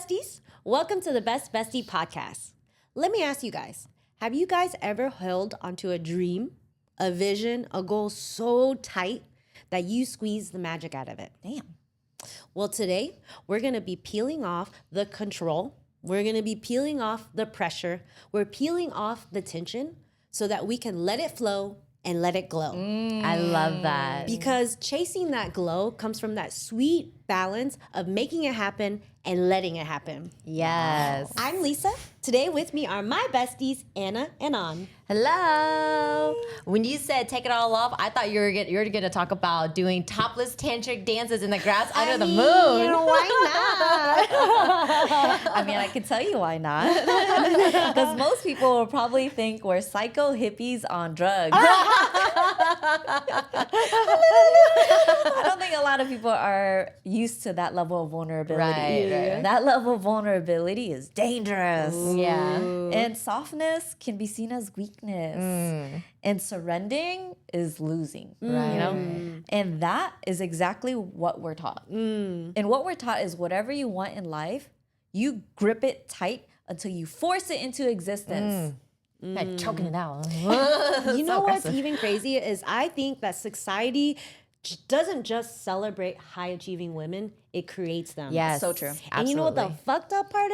besties. Welcome to the Best Bestie podcast. Let me ask you guys, have you guys ever held onto a dream, a vision, a goal so tight that you squeeze the magic out of it? Damn. Well, today we're going to be peeling off the control. We're going to be peeling off the pressure. We're peeling off the tension so that we can let it flow and let it glow. I love that. Because chasing that glow comes from that sweet balance of making it happen and letting it happen. Yes. I'm Lisa. Today with me are my besties, Anna and An. Hello. When you said take it all off, I thought you were going to talk about doing topless tantric dances in the grass under the moon. Why not? I mean, I can tell you why not. Because most people will probably think we're psycho hippies on drugs. I don't think a lot of people are used to that level of vulnerability. Right. That level of vulnerability is dangerous. Yeah. And softness can be seen as weakness. And surrendering is losing. Right. You know? And that is exactly what we're taught. And what we're taught is whatever you want in life, you grip it tight until you force it into existence. Like choking it out. You know what's even crazy is I think that society doesn't just celebrate high achieving women, it creates them. Yes. So true. And you know what the fucked up part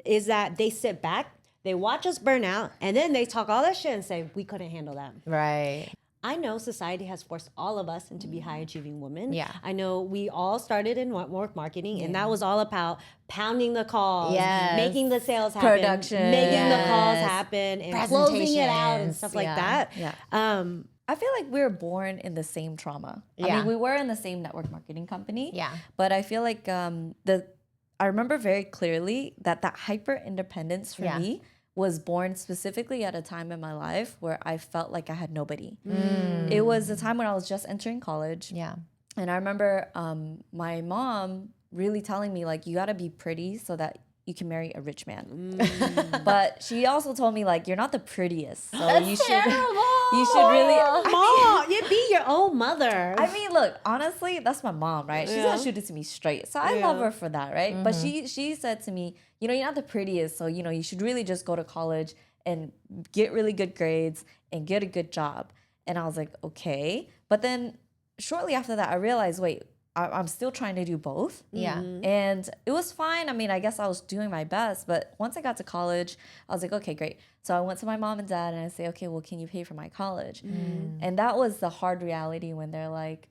is that they sit back, they watch us burn out, and then they talk all that shit and say, we couldn't handle that. Right. I know society has forced all of us into be high achieving women. Yeah. I know we all started in network marketing, and that was all about pounding the calls, Yes. making the sales happen, Production. making the calls Yes. happen, and closing it out and Presentations. stuff like Yeah. that. I feel like we were born in the same trauma. I Yeah. mean, we were in the same network marketing company. Yeah. But I feel like I remember very clearly that hyper independence for Yeah. me was born specifically at a time in my life where I felt like I had nobody. It was a time when I was just entering college. Yeah. And I remember my mom really telling me, like, you got to be pretty so that you can marry a rich man. But she also told me, like, you're not the prettiest. So you should really... Mom, you be your own mother. I mean, look, honestly, that's my mom, right? She's gonna shoot it to me straight. So I love her for that, right? But she said to me, you know, you're not the prettiest, so, you know, you should really just go to college and get really good grades and get a good job. And I was like, okay. But then shortly after that, I realized, wait, I'm still trying to do both. Yeah. And it was fine. I mean, I guess I was doing my best. But once I got to college, I was like, okay, great. So I went to my mom and dad and I say, okay, well, can you pay for my college? And that was the hard reality when they're like,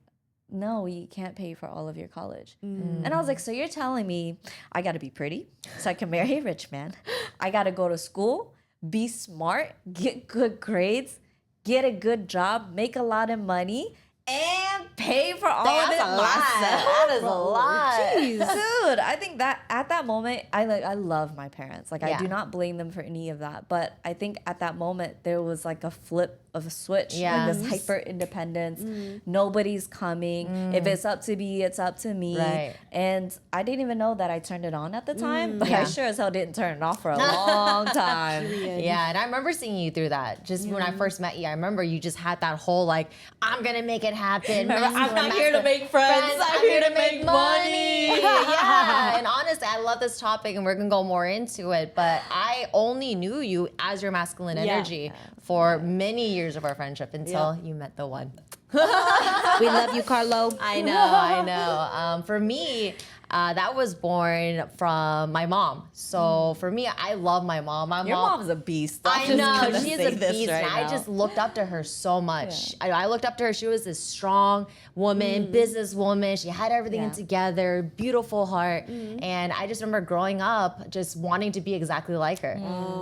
no, you can't pay for all of your college. And I was like, so you're telling me I got to be pretty so I can marry a rich man. I got to go to school, be smart, get good grades, get a good job, make a lot of money, and pay for all of it myself. That is a lot. Dude, I think that at that moment, I love my parents. Like, Yeah. I do not blame them for any of that. But I think at that moment, there was like a flip of a switch. Yeah. Like this hyper independence. Nobody's coming. If it's up to me, it's up to me. Right. And I didn't even know that I turned it on at the time. But Yeah. I sure as hell didn't turn it off for a long time. Yeah, and I remember seeing you through that. Just when I first met you, I remember you just had that whole like, I'm gonna make it happen. I'm not here to make friends. I'm here to make money. Yeah, and honestly, I love this topic, and we're gonna go more into it. But I only knew you as your masculine energy for many years of our friendship until you met the one. We love you, Carlo. I know. For me, that was born from my mom. So for me, I love my mom. My Your mom, mom's a beast. I know, she is a this beast. right And I now. just looked up to her so much. I looked up to her. She was this strong woman, businesswoman. She had everything together, beautiful heart. And I just remember growing up just wanting to be exactly like her,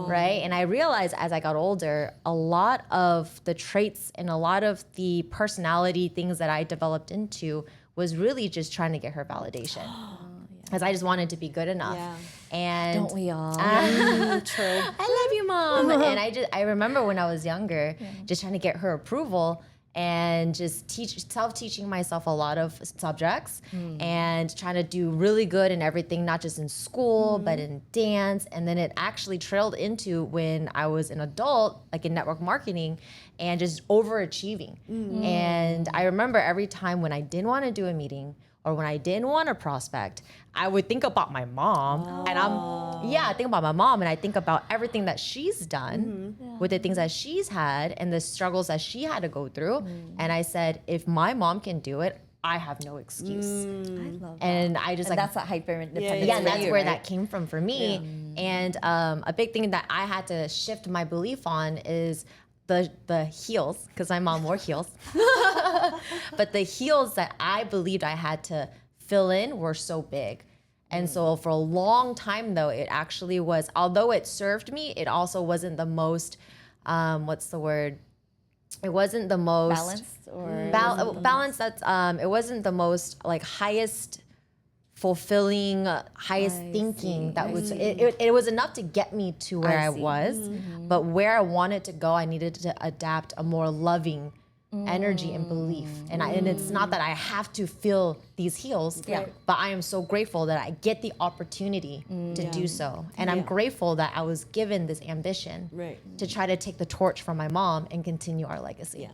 right? And I realized as I got older, a lot of the traits and a lot of the personality things that I developed into was really just trying to get her validation. Because I just wanted to be good enough. Yeah. And Don't we all? True. I love you, Mom. And I remember when I was younger, just trying to get her approval and just self-teaching myself a lot of subjects and trying to do really good in everything, not just in school, but in dance. And then it actually trailed into when I was an adult, like in network marketing, and just overachieving. And I remember every time when I didn't want to do a meeting or when I didn't want to prospect, I would think about my mom and I think about my mom and I think about everything that she's done with the things that she's had and the struggles that she had to go through. And I said, if my mom can do it, I have no excuse. I love that. And I just And that's a hyper independence. yeah, and for that's you, where right? that came from for me. And a big thing that I had to shift my belief on is the heels, because my mom wore heels. But the heels that I believed I had to fill in were so big. And so for a long time though, it actually was, although it served me, it also wasn't the most, what's the word? It wasn't the most Balanced or balance. That's it wasn't the most like highest fulfilling, highest thinking. That was it was enough to get me to where I was, but where I wanted to go, I needed to adapt a more loving energy and belief. And it's not that I have to feel these heels, but I am so grateful that I get the opportunity to do so. And I'm grateful that I was given this ambition to try to take the torch from my mom and continue our legacy.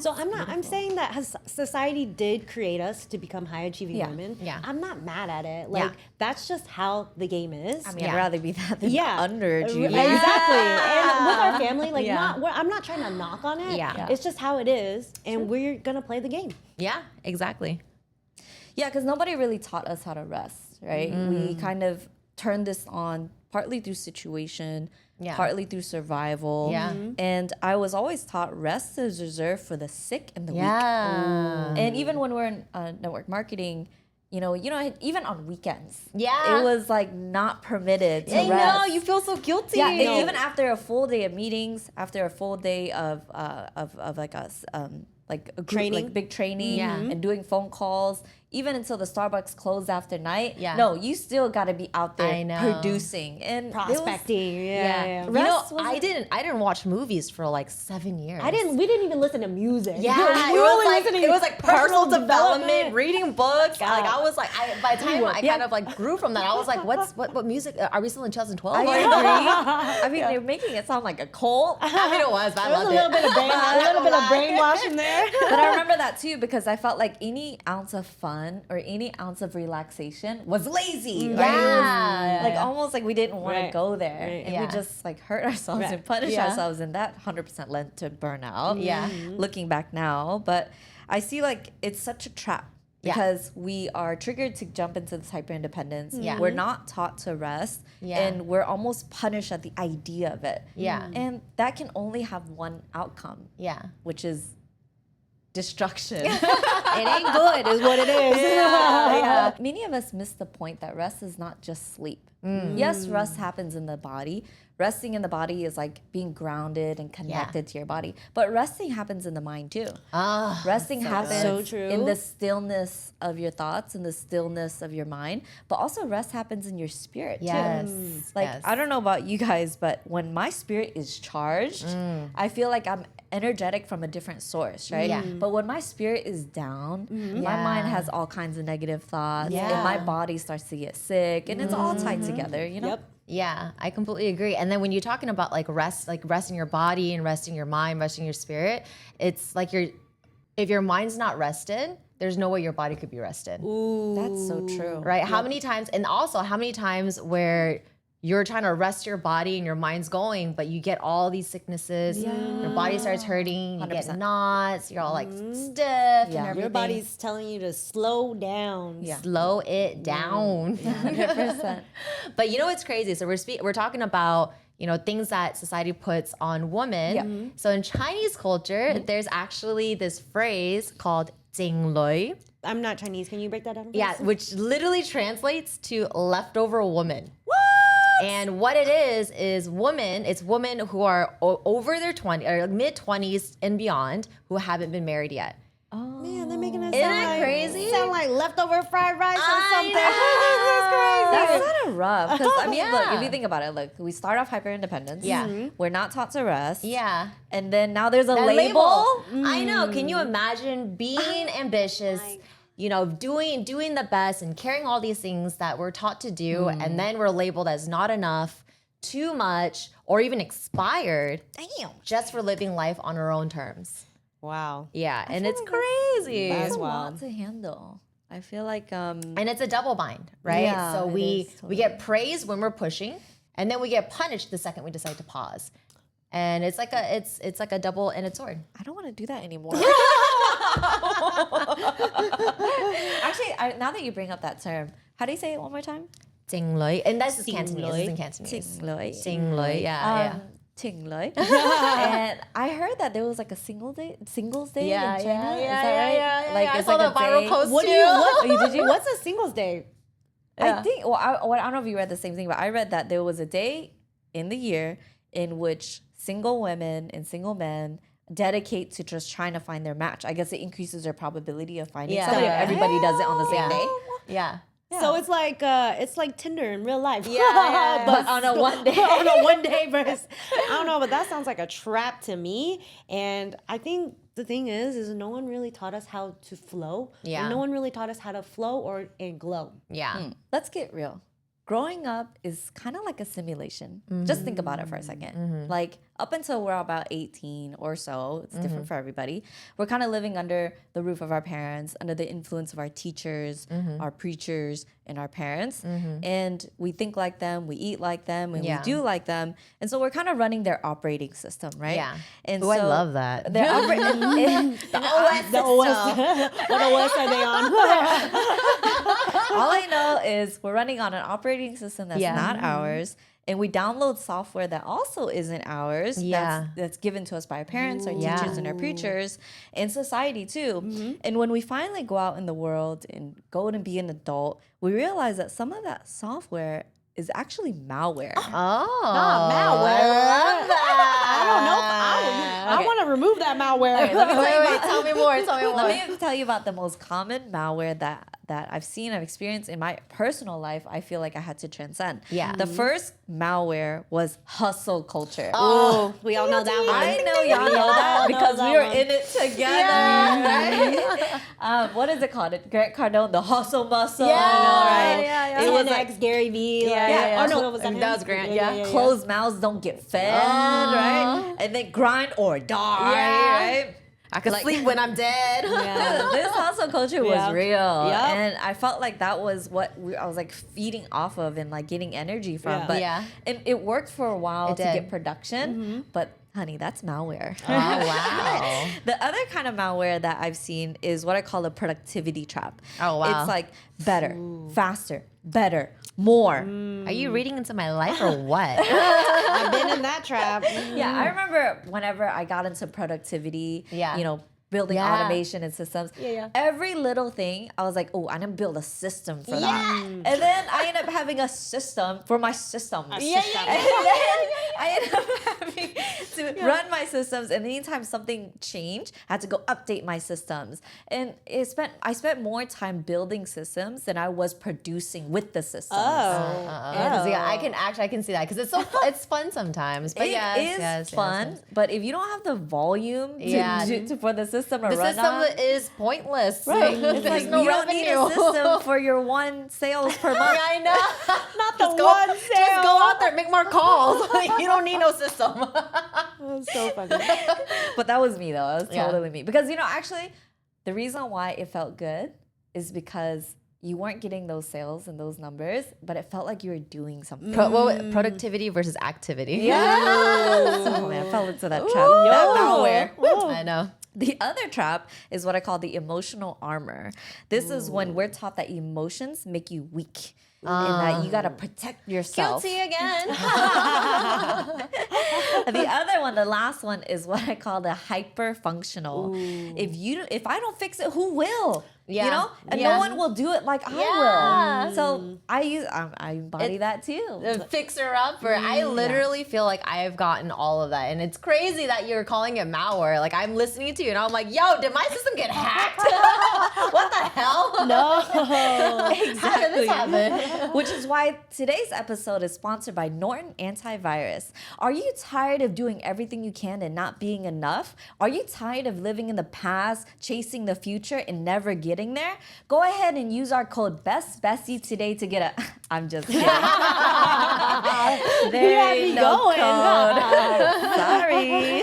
So I'm saying that society did create us to become high achieving women. Yeah. I'm not mad at it. Like that's just how the game is. I mean, I'd rather be that than underachieving. Exactly. And with our family, like I'm not trying to knock on it. Yeah. It's just how it is. And we're gonna play the game. Yeah, exactly. Yeah, because nobody really taught us how to rest, right? We kind of turned this on partly through situation, partly through survival. Yeah. And I was always taught rest is reserved for the sick and the weak. Yeah. And even when we're in network marketing, you know, even on weekends, Yeah. it was like not permitted to I rest. know, you feel so guilty. Yeah, and even after a full day of meetings, after a full day of like us like a group, Training. like big training and doing phone calls, even until the Starbucks closed after night. Yeah. No, you still got to be out there I know. producing and it was- Prospecting. Yeah. You know, Rest I didn't watch movies for like 7 years. We didn't even listen to music. Yeah, we were only listening it was like personal development, development. reading books. God. Like I was like, by the time I kind of like grew from that, I was like, what music? Are we still in 2012? I agree. I mean, they're making it sound like a cult. I mean, it was, but I There was loved a little it. bit of brainwash in there. But I remember that too because I felt like any ounce of fun or any ounce of relaxation was lazy. Right? Yeah. Like almost like we didn't want to Right. go there. Right. And Yeah. we just like hurt ourselves and punish Yeah. ourselves. And that 100% led to burnout. Yeah. Looking back now. But I see like it's such a trap. Yeah. Because we are triggered to jump into this hyper independence. Yeah. We're not taught to rest. Yeah. And we're almost punished at the idea of it. Yeah. And that can only have one outcome, Yeah. which is destruction. It ain't good, is what it is. Yeah. Many of us miss the point that rest is not just sleep. Yes, rest happens in the body. Resting in the body is like being grounded and connected to your body. But resting happens in the mind too. Resting happens So true. in the stillness of your thoughts and the stillness of your mind. But also rest happens in your spirit Yes. too. Like, Yes. I don't know about you guys, but when my spirit is charged, I feel like I'm energetic from a different source, right? Yeah. But when my spirit is down, my Yeah. mind has all kinds of negative thoughts, and Yeah. my body starts to get sick, and it's all tied together, you know? Yep. Yeah, I completely agree. And then when you're talking about like resting your body and resting your mind, resting your spirit, it's like if your mind's not rested, there's no way your body could be rested. That's so true. Right? How many times, and also how many times where you're trying to rest your body and your mind's going, but you get all these sicknesses, your body starts hurting, you get 100%. knots, you're all like stiff and Yeah. everything. Your body's telling you to slow down. Yeah. Slow it down. 100%. But you know what's crazy? So we're talking about, you know, things that society puts on women. Yeah. So in Chinese culture, there's actually this phrase called 井雷. I'm not Chinese. Can you break that down? for Yeah, us? which literally translates to leftover woman. And what it is women, it's women who are over their 20 or mid 20s and beyond who haven't been married yet. Man, they're making it Isn't sound that like, crazy? Sound like leftover fried rice or something. That's kind of rough. Because, I mean, look, Yeah. if you think about it, look, we start off hyper independence. Yeah. We're not taught to rest. Yeah. And then now there's a That label. I know. Can you imagine being ambitious, you know, doing the best and carrying all these things that we're taught to do, and then we're labeled as not enough, too much, or even expired. Damn. Just for living life on our own terms. Wow. Yeah, and it's crazy. That's That's a wild. lot to handle. I feel like And it's a double bind, right? Yeah, so it we is, totally. get praised when we're pushing, and then we get punished the second we decide to pause. And it's like a double-edged sword. I don't want to do that anymore. Actually, now that you bring up that term, how do you say it one more time? 正女, and that's just Cantonese. This is in Cantonese. 情侶. 正女, yeah. 情侶. And I heard that there was like a singles day in China. Is that right? Like I it's saw like the a viral day. post What too. do you? Did you? What's a singles day? I think. Well, I don't know if you read the same thing, but I read that there was a day in the year in which single women and single men dedicate to just trying to find their match. I guess it increases their probability of finding somebody if everybody does it on the same day. Yeah. So it's like Tinder in real life. Yeah. But on a one day. on a one day versus. I don't know, but that sounds like a trap to me. And I think the thing is no one really taught us how to flow. Yeah. No one really taught us how to flow and glow. Yeah. Let's get real. Growing up is kind of like a simulation. Just think about it for a second. Like up until we're about 18 or so, it's different for everybody. We're kind of living under the roof of our parents, under the influence of our teachers, our preachers, and our parents. And we think like them, we eat like them, and we do like them. And so we're kind of running their operating system, right? Yeah. And Oh, I love that. Their operating The OS. What OS are they on? All I know is we're running on an operating system that's Yeah. not ours, and we download software that also isn't ours. Yeah. That's given to us by our parents, our teachers, and our preachers, and society too. And when we finally go out in the world and go and be an adult, we realize that some of that software is actually malware. Malware. I love that. I don't know. I want to remove that malware. Wait, tell me more. Let me tell you about the most common malware that I've seen, I've experienced in my personal life. I feel like I had to transcend. Yeah. The first malware was hustle culture. Oh, we all know that one. I know y'all know that because we were in it together, right? What is it called? Grant Cardone, the hustle muscle. Yeah. It was 10X, like Gary Vee. Yeah. Oh no, was that him? That was Grant, yeah. closed mouths don't get fed, right? And then grind or die, right? I could sleep when I'm dead. This hustle culture was real, Yep. and I felt like that was what I was like feeding off of and like getting energy from. Yeah. But Yeah. it worked for a while It to did. get production, but honey, that's malware. Oh, wow. The other kind of malware that I've seen is what I call a productivity trap. Oh, wow. It's like better, faster, better, more. Are you reading into my life or what? I've been in that trap. Yeah, I remember whenever I got into productivity, Yeah. building Yeah. automation and systems. Yeah. Every little thing, I was like, oh, I'm gonna build a system for that. And then I ended up having a system for my systems. And then I ended up having to run my systems, and anytime something changed, I had to go update my systems. And I spent more time building systems than I was producing with the systems. I can see that because it's so it's fun sometimes. But It is fun, but if you don't have the volume for the system to the run system on, is pointless. right? There's It's like no you don't need a revenue. system for your one sales per month. I know. Not the Go- one Just sale. go out there, make more calls. You don't need no system. That's so funny. But that was me though. That was Yeah. totally me. Because actually, the reason why it felt good is because you weren't getting those sales and those numbers, but it felt like you were doing something. Productivity versus activity. Oh, man, I fell into that trap. That malware. I know. The other trap is what I call the emotional armor. This is when we're taught that emotions make you weak. And that you gotta protect yourself. Guilty again. The other one, the last one, is what I call the hyper functional. If I don't fix it, who will? Yeah. And Yeah. no one will do it like I will. So I embody that too. The fixer upper. I literally feel like I've gotten all of that. And it's crazy that you're calling it malware. Like I'm listening to you and I'm like, yo, did my system get hacked? What the hell? No. How did this happen? Which is why today's episode is sponsored by Norton Antivirus. Are you tired of doing everything you can and not being enough? Are you tired of living in the past, chasing the future, and never getting there? Go ahead and use our code BestBestie today to get a... I'm just kidding. There had ain't me no going. code. Sorry.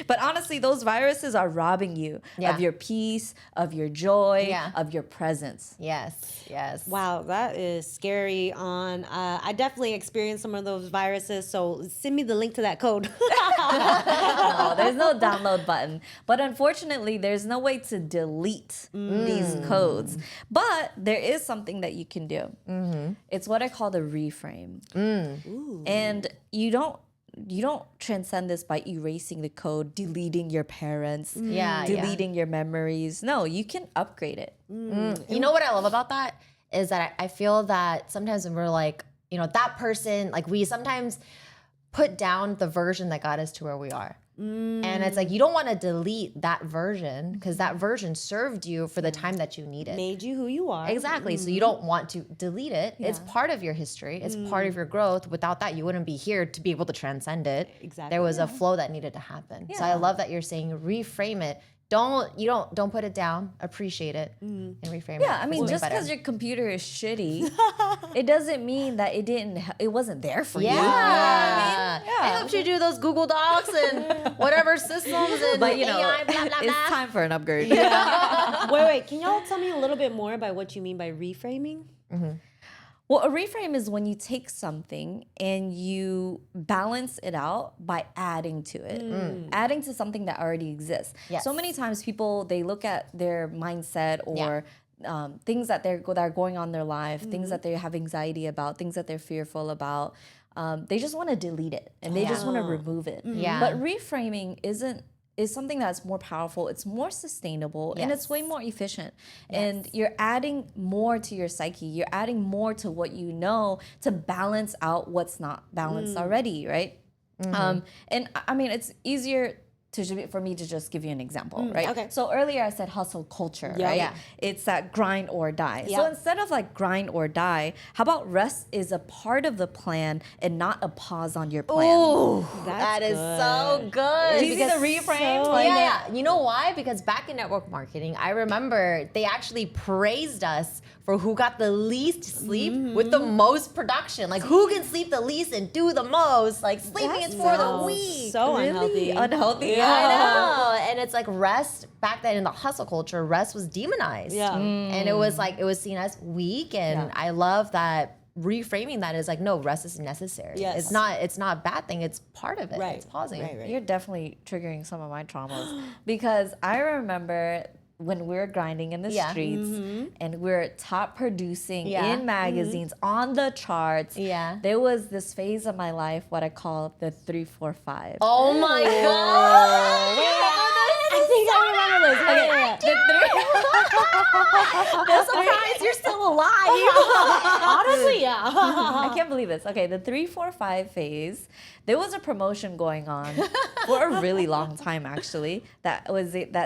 But honestly, those viruses are robbing you Yeah. of your peace, of your joy, Yeah. of your presence. Yes. Wow, that is scary. I definitely experienced some of those viruses. So send me the link to that code. No, there's no download button. But unfortunately, there's no way to delete these codes. But there is something that you can do. It's what I call the reframe. And you don't transcend this by erasing the code, deleting your parents, deleting your memories. No, you can upgrade it. You know what I love about that is that I feel that sometimes when we're like, that person, like we sometimes put down the version that got us to where we are. And it's like, you don't want to delete that version because that version served you for the time that you needed. Made you who you are. Exactly. So you don't want to delete it. It's part of your history. It's part of your growth. Without that, you wouldn't be here to be able to transcend it. Exactly. There was a flow that needed to happen. So I love that you're saying reframe it. Don't put it down. Appreciate it and reframe it. Yeah, I mean, Make it just better. because your computer is shitty, it doesn't mean that it wasn't there for you. Yeah. You know what I mean? It helps you do those Google Docs and whatever systems and But AI, blah, blah, blah. it's time for an upgrade. Wait. Can y'all tell me a little bit more about what you mean by reframing? Well, a reframe is when you take something and you balance it out by adding to it, adding to something that already exists. Yes. So many times people, they look at their mindset or things that are going on in their life, things that they have anxiety about, things that they're fearful about. They just want to delete it and they just want to remove it. Yeah. But reframing is something that's more powerful, it's more sustainable, and it's way more efficient. And you're adding more to your psyche, you're adding more to what you know to balance out what's not balanced already, right? And I mean, it's easier for me to just give you an example, right? Okay. So earlier I said hustle culture, right? Yeah. It's that grind or die. So instead of like grind or die, how about rest is a part of the plan and not a pause on your plan? Ooh, That's that is good. so good. Do you see the reframe? Yeah. You know why? Because back in network marketing, I remember they actually praised us for who got the least sleep with the most production. Like who can sleep the least and do the most? Like sleeping is for the weak. So Really unhealthy. I know. And it's like rest back then in the hustle culture, rest was demonized. Yeah. And it was like, it was seen as weak. And I love that reframing that is like, no, rest is necessary. Yes. It's not a bad thing. It's part of it. Right. It's pausing. Right. You're definitely triggering some of my traumas because I remember when we were grinding in the streets and we are top producing in magazines on the charts. Yeah. There was this phase of my life, what I call the 3-4-5. Oh my God. I think I remember this. I'm surprised you're still alive. Honestly, yeah. I can't believe this. Okay, the 3-4-5 phase. There was a promotion going on for a really long time, actually. That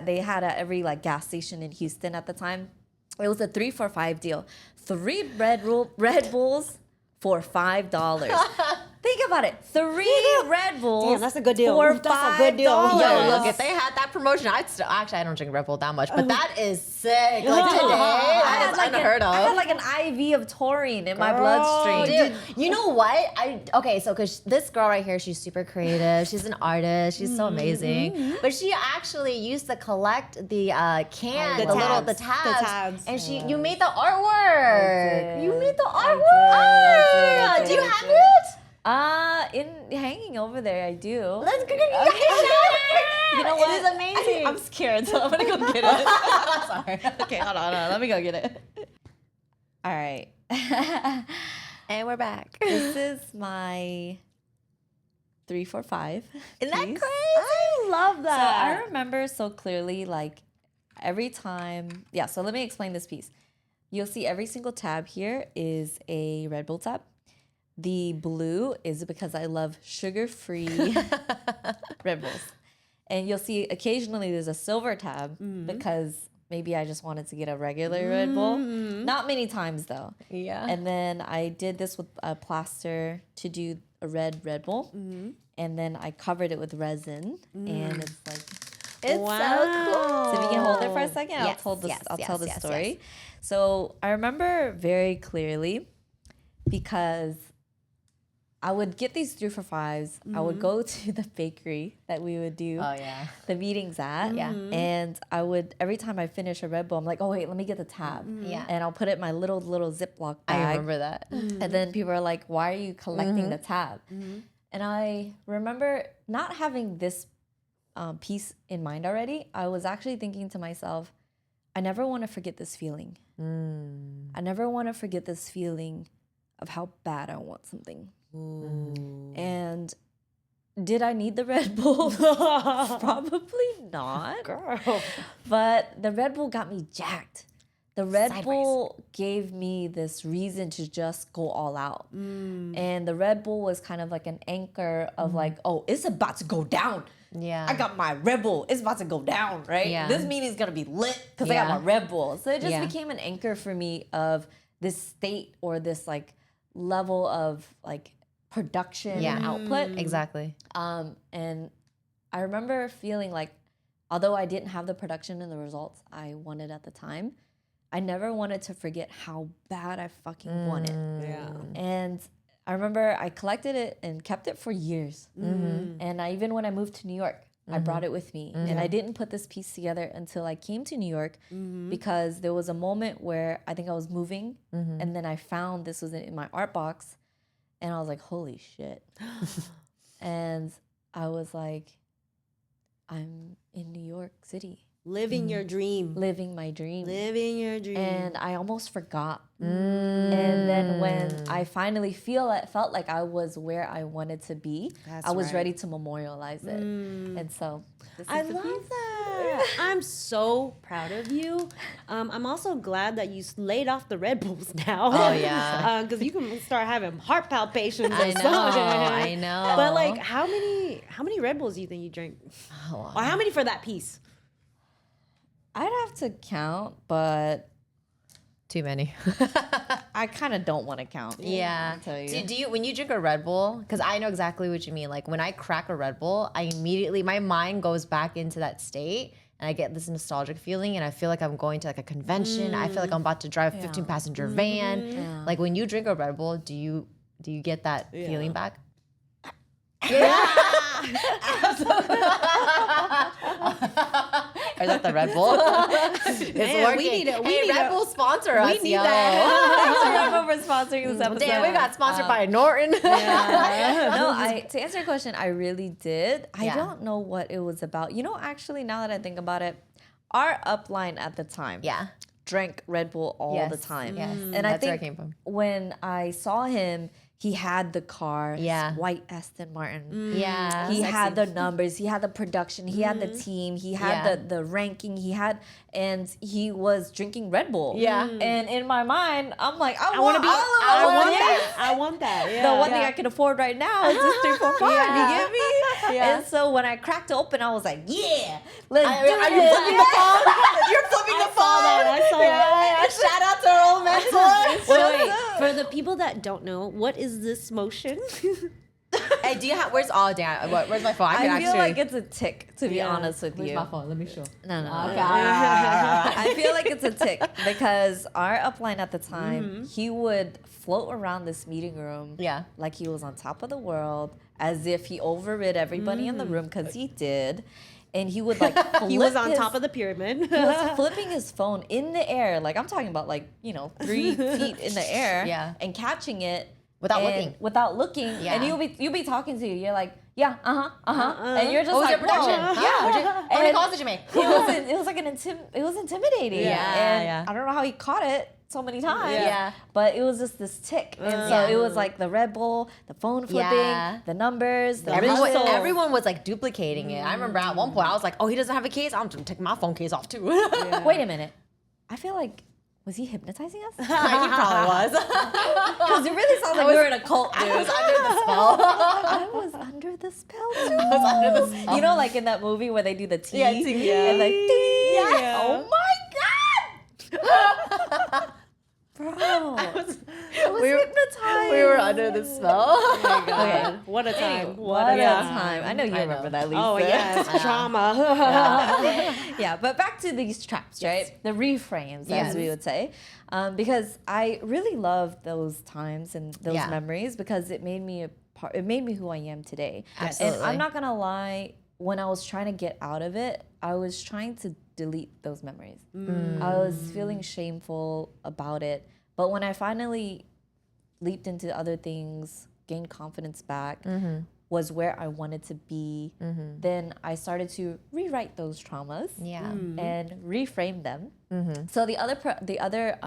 they had at every like gas station in Houston at the time. It was a 3-4-5 deal. 3 Red Bulls for $5. Think about it. 3 Red Bulls. Damn, that's a good deal. For That's a good deal. $5. Yo, look, if they had that promotion, actually, I don't drink Red Bull that much, but that is sick. Like today, that is unheard of. I had like an IV of taurine in my bloodstream. Dude, you know what? Because this girl right here, she's super creative. She's an artist. She's so amazing. But she actually used to collect the can, the tabs. And you made the artwork. You made the artwork. Do you have it? Hanging over there, I do. Let's go. You know what? It is amazing. I'm scared, so I'm gonna go get it. Sorry. Okay, hold on. Let me go get it. All right. And we're back. This is my 3-4-5. Isn't that piece. crazy? I love So that. I remember so clearly, like every time. Yeah. So let me explain this piece. You'll see every single tab here is a Red Bull tab. The blue is because I love sugar-free Red Bulls. And you'll see occasionally there's a silver tab because maybe I just wanted to get a regular Red Bull. Not many times though. Yeah. And then I did this with a plaster to do a Red Bull. And then I covered it with resin. And it's like, It's so cool. so if you can hold it for a second, I'll tell the story. So I remember very clearly because I would get these 3 for $5s. I would go to the bakery that we would do the meetings at. Yeah. And I would, every time I finish a Red Bull, I'm like, oh, wait, let me get the tab. Yeah. And I'll put it in my little Ziploc bag. I remember that. And then people are like, why are you collecting the tab? And I remember not having this piece in mind already. I was actually thinking to myself, I never want to forget this feeling. I never want to forget this feeling of how bad I want something. And did I need the Red Bull? Probably not. Girl. But the Red Bull got me jacked. The Red Bull gave me this reason to just go all out. And the Red Bull was kind of like an anchor of like, oh, it's about to go down. Yeah. I got my Red Bull. It's about to go down, right? Yeah. This meeting's gonna be lit because I got my Red Bull. So it just Yeah. became an anchor for me of this state or this like level of like production and output. Exactly. And I remember feeling like, although I didn't have the production and the results I wanted at the time, I never wanted to forget how bad I fucking want it. Yeah. And I remember I collected it and kept it for years. And even when I moved to New York, I brought it with me. And I didn't put this piece together until I came to New York because there was a moment where I think I was moving and then I found this was in my art box and I was like, holy shit. And I was like, I'm in New York City. Living your dream. Living my dream. Living your dream. And I almost forgot. And then when I finally felt like I was where I wanted to be, I was ready to memorialize it. And so I love that. I'm so proud of you. I'm also glad that you laid off the Red Bulls now. Oh, yeah. Because you can start having heart palpitations. I and know. stuff. I know. But like, how many Red Bulls do you think you drink? Or how many for that piece? I'd have to count, but Too many. I kind of don't want to count. Yeah. I'll tell you. Do you, when you drink a Red Bull, because I know exactly what you mean. Like when I crack a Red Bull, I immediately, my mind goes back into that state and I get this nostalgic feeling and I feel like I'm going to like a convention. I feel like I'm about to drive a 15 passenger van. Yeah. Like when you drink a Red Bull, do you get that feeling back? Or is that the Red Bull? It's Man, working. we need it. Hey, Red Bull sponsor us, need yo. Thanks to Red Bull for sponsoring this episode. Damn, we got sponsored by Norton. No, to answer your question, I really did. I don't know what it was about. You know, actually, now that I think about it, our upline at the time drank Red Bull all the time. Yes. And I That's where I think came from. when I saw him, he had the car, Yeah. white Aston Martin. Yeah. He had the numbers, he had the production, he had the team, he had the ranking, and he was drinking Red Bull. Yeah. And in my mind, I'm like, I want to be. I I want that. Yeah. the one thing I can afford right now is this 345. You get me? Yeah. And so when I cracked it open, I was like, yeah, let's do Are it. you flipping the phone? You're flipping the phone. I saw that. Shout out to our old mentor. Wait, for the people that don't know, what is this motion? Hey, do you have? Where's where's my phone? I feel like it's a tick, to be honest with you. phone? Let me show. No. Okay. I feel like it's a tick because our upline at the time, he would float around this meeting room like he was on top of the world, as if he overrid everybody in the room, because he did. And he would like He was on top of the pyramid. He was flipping his phone in the air, like I'm talking about, like 3 feet in the air, and catching it Without looking. and you'll be talking to you. You're like, and you're just What was like, your production? no. How many calls did you make? It was like it was intimidating. Yeah. I don't know how he caught it so many times. Yeah. But it was just this tick. And so it was like the Red Bull, the phone flipping, the numbers, the whistles. Everyone was like duplicating it. I remember at one point I was like, oh, he doesn't have a case. I'm just gonna take my phone case off too. Wait a minute. I feel like, was he hypnotizing us? He probably was. Because it really sounds like we were in a cult, dude. I was under the spell. I was under the spell too. I was under the spell. You know, like in that movie where they do the tea? Yeah, tea. And like, ding. Yeah. Oh my God! Bro. I was hypnotized. We were under the spell. Oh my God. Okay. What a time. What a time. I know you remember that, Lisa. Oh, yes. Trauma. Yeah, but back to these traps, right? The reframes, as we would say. Because I really love those times and those memories because it made me a part. It made me who I am today. Absolutely. And I'm not gonna lie. When I was trying to get out of it, I was trying to delete those memories. I was feeling shameful about it. But when I finally leaped into other things, gained confidence back, was where I wanted to be, then I started to rewrite those traumas and reframe them. So the other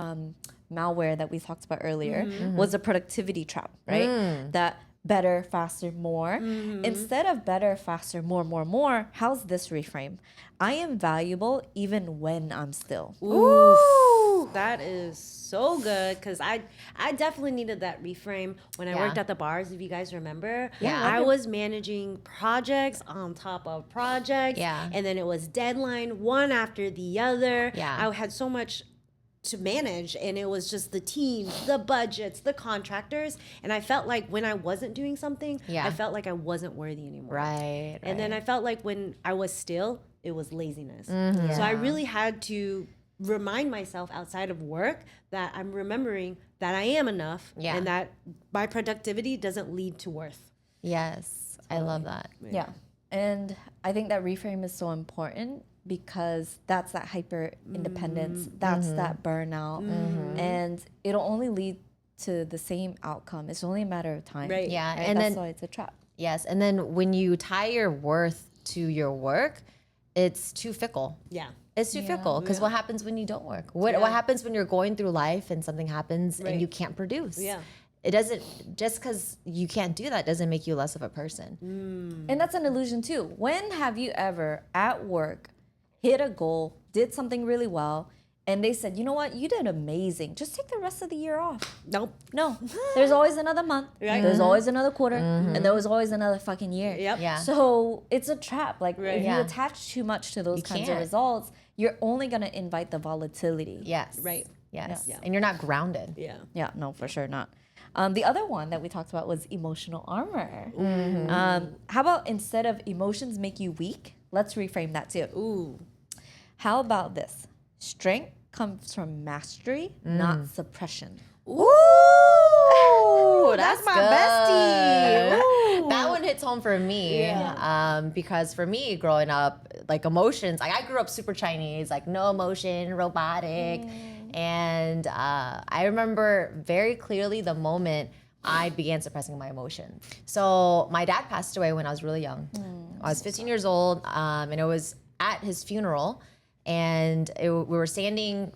malware that we talked about earlier was a productivity trap, right? That better, faster, more. Instead of better, faster, more, how's this reframe? I am valuable even when I'm still. Ooh, that is so good, because I definitely needed that reframe when I worked at the bars, if you guys remember. I was managing projects on top of projects, and then it was deadline one after the other. I had so much to manage, and it was just the teams, the budgets, the contractors, and I felt like when I wasn't doing something, I felt like I wasn't worthy anymore. And then I felt like when I was still, it was laziness. So I really had to remind myself outside of work that I'm remembering that I am enough and that my productivity doesn't lead to worth. Yes, I love that. Yeah. And I think that reframe is so important because that's that hyper independence, that's that burnout, and it'll only lead to the same outcome. It's only a matter of time. Yeah, and that's then why it's a trap. Yes, and then when you tie your worth to your work, it's too fickle. It's too fickle, because what happens when you don't work? What happens when you're going through life and something happens and you can't produce? It doesn't, just because you can't do that doesn't make you less of a person. And that's an illusion too. When have you ever at work hit a goal, did something really well, and they said, you know what, you did amazing. Just take the rest of the year off. Nope. No. There's always another month. There's always another quarter. And there was always another fucking year. So it's a trap. Like if you attach too much to those kinds of results, you're only going to invite the volatility. Yes. Yeah. And you're not grounded. Yeah, no, for sure not. The other one that we talked about was emotional armor. How about instead of emotions make you weak, let's reframe that too. Ooh. How about this? Strength comes from mastery, not suppression. Ooh, that's my bestie. That one hits home for me. Because for me, growing up, like emotions, like I grew up super Chinese, like no emotion, robotic. And I remember very clearly the moment I began suppressing my emotion. So my dad passed away when I was really young. I was 15 years old, and it was at his funeral. And we were standing,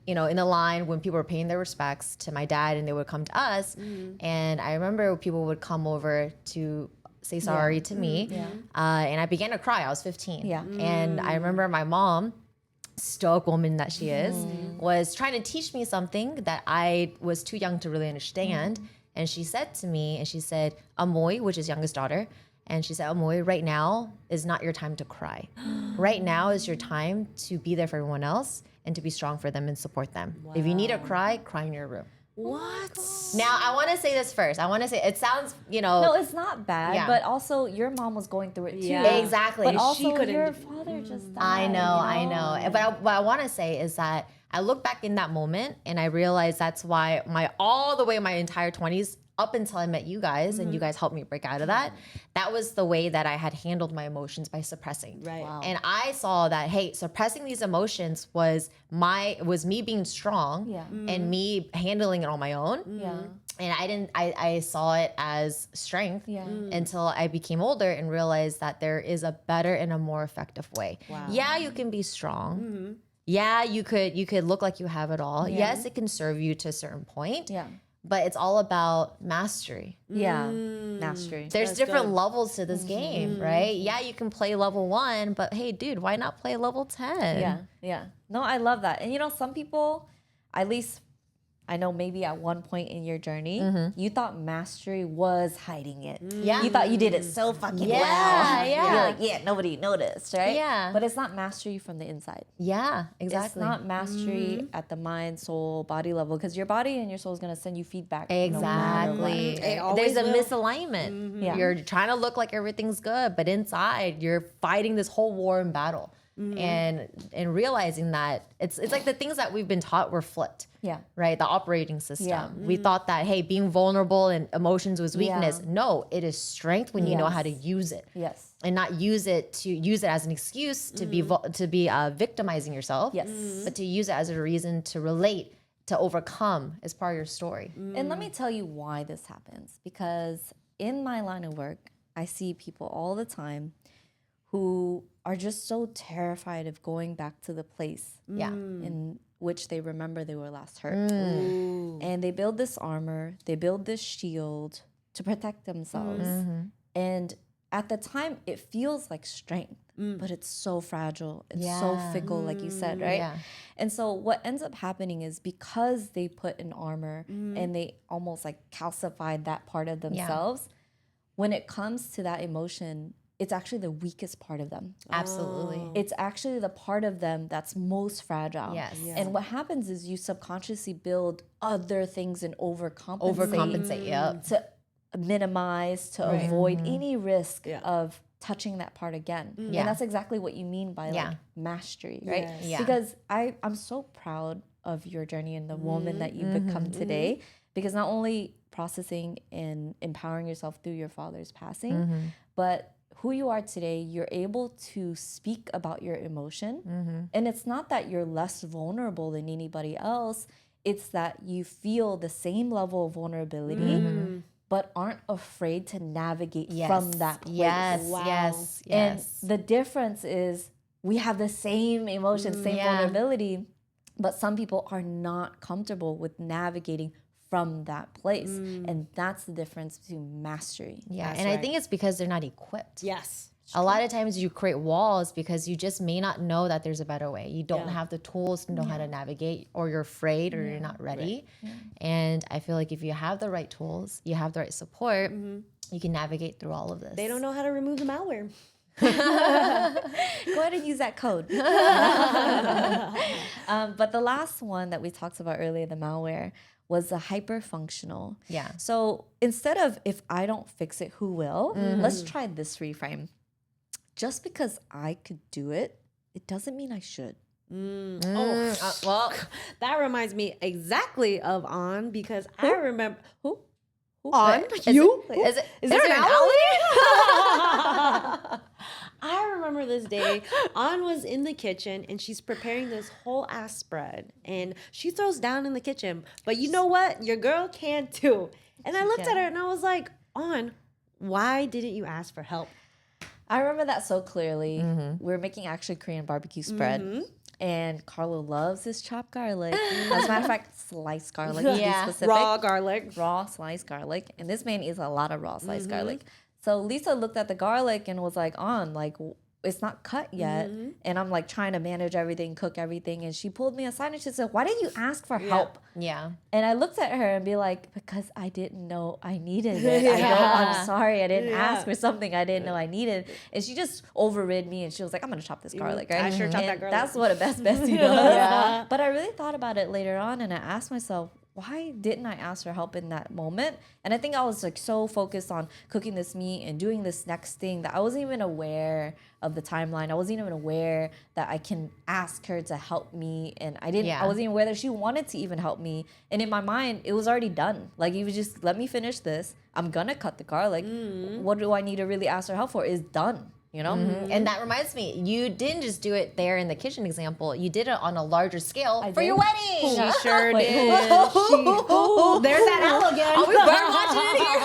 in the line when people were paying their respects to my dad, and they would come to us. And I remember people would come over to say sorry to me. And I began to cry. I was 15. And I remember my mom, stoic woman that she is, was trying to teach me something that I was too young to really understand. And she said to me, Amoy, which is youngest daughter, and she said, Amoy, right now is not your time to cry. Right now is your time to be there for everyone else and to be strong for them and support them. If you need to cry in your room. What? Now, I want to say this first. I want to say, it sounds, No, it's not bad, but also your mom was going through it too. Exactly. But also your father just died. I know. But what I want to say is that I look back in that moment and I realize that's why all the way my entire 20s, up until I met you guys and you guys helped me break out of that, that was the way that I had handled my emotions, by suppressing. Wow. And I saw that, hey, suppressing these emotions was me being strong and me handling it on my own. And I saw it as strength until I became older and realized that there is a better and a more effective way. Yeah, you can be strong. Yeah, you could look like you have it all. Yes, it can serve you to a certain point. But it's all about mastery. Mastery. There's different levels to this game, right? Yeah, you can play level 1, but hey, dude, why not play level 10? No, I love that. And some people, at least I know maybe at one point in your journey, you thought mastery was hiding it. You thought you did it so fucking well. You're like, nobody noticed, right? But it's not mastery from the inside. Exactly. It's not mastery at the mind, soul, body level, because your body and your soul is going to send you feedback. Exactly. There's a misalignment. You're trying to look like everything's good, but inside you're fighting this whole war and battle. and realizing that it's like the things that we've been taught were flipped. Yeah. Right. The operating system. Yeah. We thought that, hey, being vulnerable and emotions was weakness. Yeah. No, it is strength when you know Yes. how to use it. Yes. And not use it as an excuse to be victimizing yourself. Yes. But to use it as a reason to relate, to overcome as part of your story. And let me tell you why this happens. Because in my line of work, I see people all the time who are just so terrified of going back to the place in which they remember they were last hurt. And they build this armor, they build this shield to protect themselves. And at the time, it feels like strength, but it's so fragile. It's so fickle, like you said, right? Yeah. And so what ends up happening is because they put an armor and they almost like calcified that part of themselves, when it comes to that emotion, it's actually the weakest part of them. Absolutely. It's actually the part of them that's most fragile. Yes. And what happens is you subconsciously build other things and overcompensate. Yep. To minimize, to avoid any risk of touching that part again. Yeah. And that's exactly what you mean by like mastery, right? Yes. Yeah. Because I'm so proud of your journey and the woman that you've become today, because not only processing and empowering yourself through your father's passing, but who you are today, you're able to speak about your emotion. And it's not that you're less vulnerable than anybody else, it's that you feel the same level of vulnerability, but aren't afraid to navigate from that place. Yes. And the difference is we have the same emotions, same vulnerability, but some people are not comfortable with navigating from that place. And that's the difference between mastery. Yeah. That's And I right. think it's because they're not equipped. Yes. A lot of times you create walls because you just may not know that there's a better way. You don't have the tools to know how to navigate, or you're afraid, or you're not ready. And I feel like if you have the right tools, you have the right support, you can navigate through all of this. They don't know how to remove the malware. Go ahead and use that code. But the last one that we talked about earlier, the malware, was the hyper-functional. Yeah. So instead of if I don't fix it, who will? Let's try this reframe. Just because I could do it, it doesn't mean I should. Well, that reminds me exactly of On, because I remember who On Is you. Is Is there there an an alley? I remember this day. On was in the kitchen and she's preparing this whole ass spread, and she throws down in the kitchen. But you know what? Your girl can too. And I looked at her and I was like, On, why didn't you ask for help? I remember that so clearly. We were making actually Korean barbecue spread. And Carlo loves his chopped garlic. As a matter of fact, sliced garlic to be specific. Raw garlic. Raw sliced garlic. And this man eats a lot of raw sliced garlic. So Lisa looked at the garlic and was like, On, like, it's not cut yet. And I'm like trying to manage everything, cook everything. And she pulled me aside and she said, why didn't you ask for help? Yeah. And I looked at her and be like, because I didn't know I needed it. I'm sorry. I didn't ask for something I didn't know I needed. And she just overrid me and she was like, I'm going to chop this garlic, right? I sure chopped that And garlic. that's what a best bestie does. But I really thought about it later on and I asked myself, why didn't I ask for help in that moment? And I think I was like so focused on cooking this meat and doing this next thing that I wasn't even aware of the timeline. I wasn't even aware that I can ask her to help me. And I wasn't even aware that she wanted to even help me. And in my mind, it was already done. Like, it was just, let me finish this. I'm gonna cut the garlic. What do I need to really ask her help for? It's done. You know? And that reminds me, you didn't just do it there in the kitchen example. You did it on a larger scale for your wedding. She sure Wait, did. There's that owl again. Are we bird watching it here?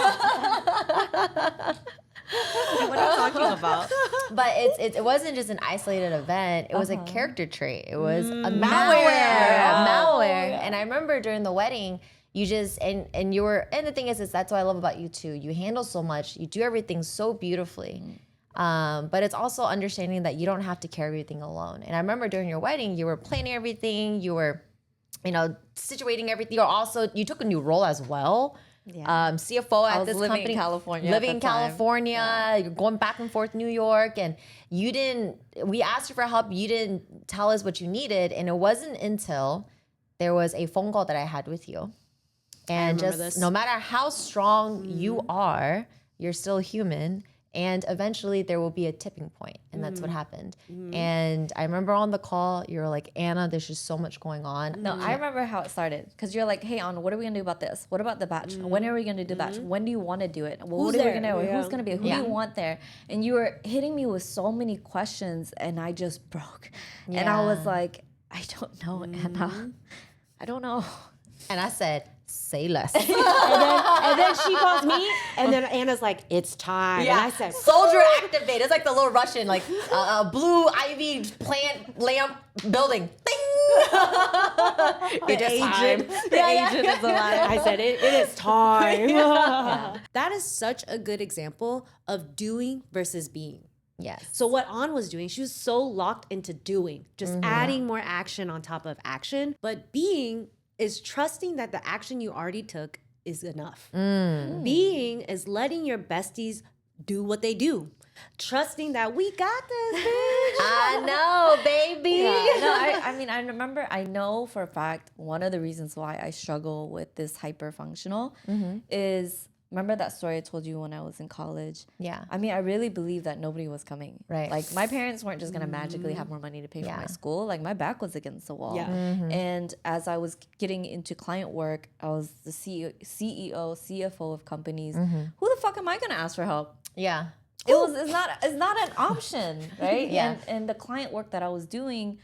What are you talking about? But it wasn't just an isolated event. It was a character trait. It was a malware. And I remember during the wedding, you just and you were, and the thing is that's what I love about you too. You handle so much. You do everything so beautifully. But it's also understanding that you don't have to carry everything alone. And I remember during your wedding, you were planning everything, you were, situating everything. You took a new role as well. CFO at this company. Living in California. You're going back and forth New York, and we asked you for help. You didn't tell us what you needed. And it wasn't until there was a phone call that I had with you. And just no matter how strong you are, you're still human. And eventually there will be a tipping point, and that's what happened. And I remember on the call, you were like, Anna, there's just so much going on. No, I remember how it started because you're like, hey, Anna, what are we gonna do about this? What about the batch? When are we gonna do the batch? When do you want to do it? Well, what are we gonna do? Who's gonna be? Who do you want there? And you were hitting me with so many questions, and I just broke. And I was like, I don't know, Anna. I don't know. And I said, say less. And then she calls me, and then Anna's like, it's time. Yeah. And I said, soldier activate. It's like the little Russian, like blue ivy plant lamp building. Ding! the agent. The agent is alive. I said, it is time. That is such a good example of doing versus being. Yes. So what An was doing, she was so locked into doing, just adding more action on top of action. But being is trusting that the action you already took is enough. Being is letting your besties do what they do. Trusting that we got this, bitch. I know, baby. No, I mean, I know for a fact, one of the reasons why I struggle with this hyper functional is, remember that story I told you when I was in college? Yeah. I mean, I really believe that nobody was coming. Right. Like, my parents weren't just going to magically have more money to pay for my school. Like, my back was against the wall. Yeah. And as I was getting into client work, I was the CEO, CFO of companies. Who the fuck am I going to ask for help? Yeah. It's not an option, right? Yeah. And the client work that I was doing,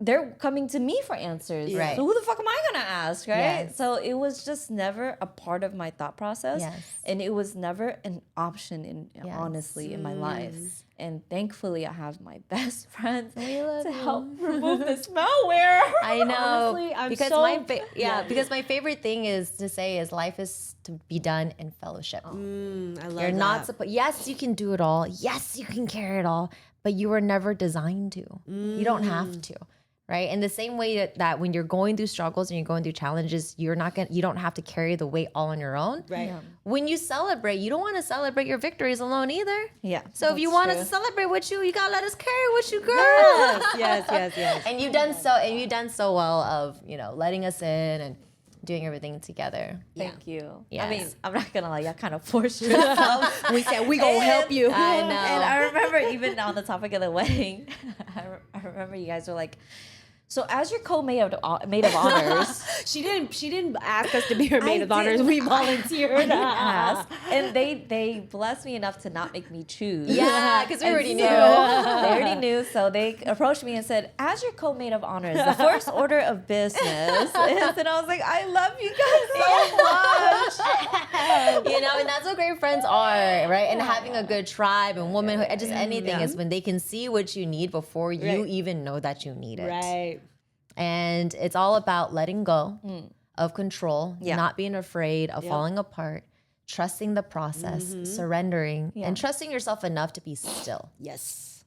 they're coming to me for answers. Right. So who the fuck am I gonna ask, right? Yes. So it was just never a part of my thought process. Yes. And it was never an option honestly in my life. And thankfully I have my best friends to help remove this malware. I know. Honestly, I'm because so- because my favorite thing is to say is life is to be done in fellowship. I love You're that. not supposed. Yes, you can do it all. Yes, you can carry it all, but you were never designed to. You don't have to. Right. In the same way that when you're going through struggles and you're going through challenges, you don't have to carry the weight all on your own. Right. When you celebrate, you don't want to celebrate your victories alone either. Yeah. So if you that's want us true. to celebrate with you got to let us carry with you, girl. Yes. And you've done so well of, letting us in and doing everything together. Thank you. Yes. I mean, I'm not gonna lie, y'all kind of forced yourself. We said we gonna help you. I know. And I remember even on the topic of the wedding, I remember you guys were like, so as your co-maid of honors, She didn't ask us to be her maid I of honors. didn't- We volunteered. asked, and they blessed me enough to not make me choose. Yeah, because we And already so- knew. They already knew, so they approached me and said, as your co-maid of honors, the first order of business. And I was like, I love you guys so much. And that's what great friends are, right? And having a good tribe and womanhood, and just anything is when they can see what you need before you even know that you need it. Right. And it's all about letting go of control, Yeah. not being afraid of falling apart, trusting the process, surrendering, and trusting yourself enough to be still. Yes.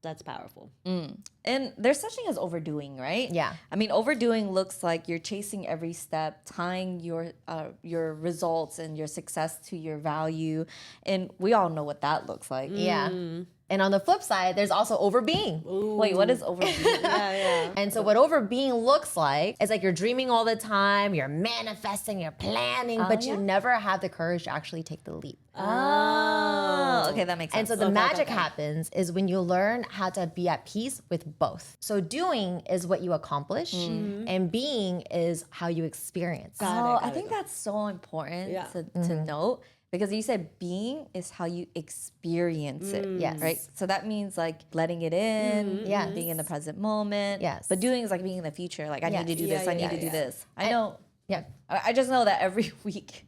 That's powerful. And there's such thing as overdoing, right? Yeah. I mean, overdoing looks like you're chasing every step, tying your results and your success to your value, and we all know what that looks like. Yeah. And on the flip side, there's also overbeing. Wait, what is overdoing? Yeah. And so what overbeing looks like is like you're dreaming all the time, you're manifesting, you're planning, but you never have the courage to actually take the leap. Oh, okay, that makes And sense. so the magic happens is when you learn how to be at peace with both. So doing is what you accomplish, and being is how you experience. I think that's so important Yeah. to note, because you said being is how you experience it. Yes. Right? So that means like letting it in, Yes. being in the present moment. Yes. But doing is like being in the future. Like, I need to do this, I need to do this. I know. Yeah. I just know that every week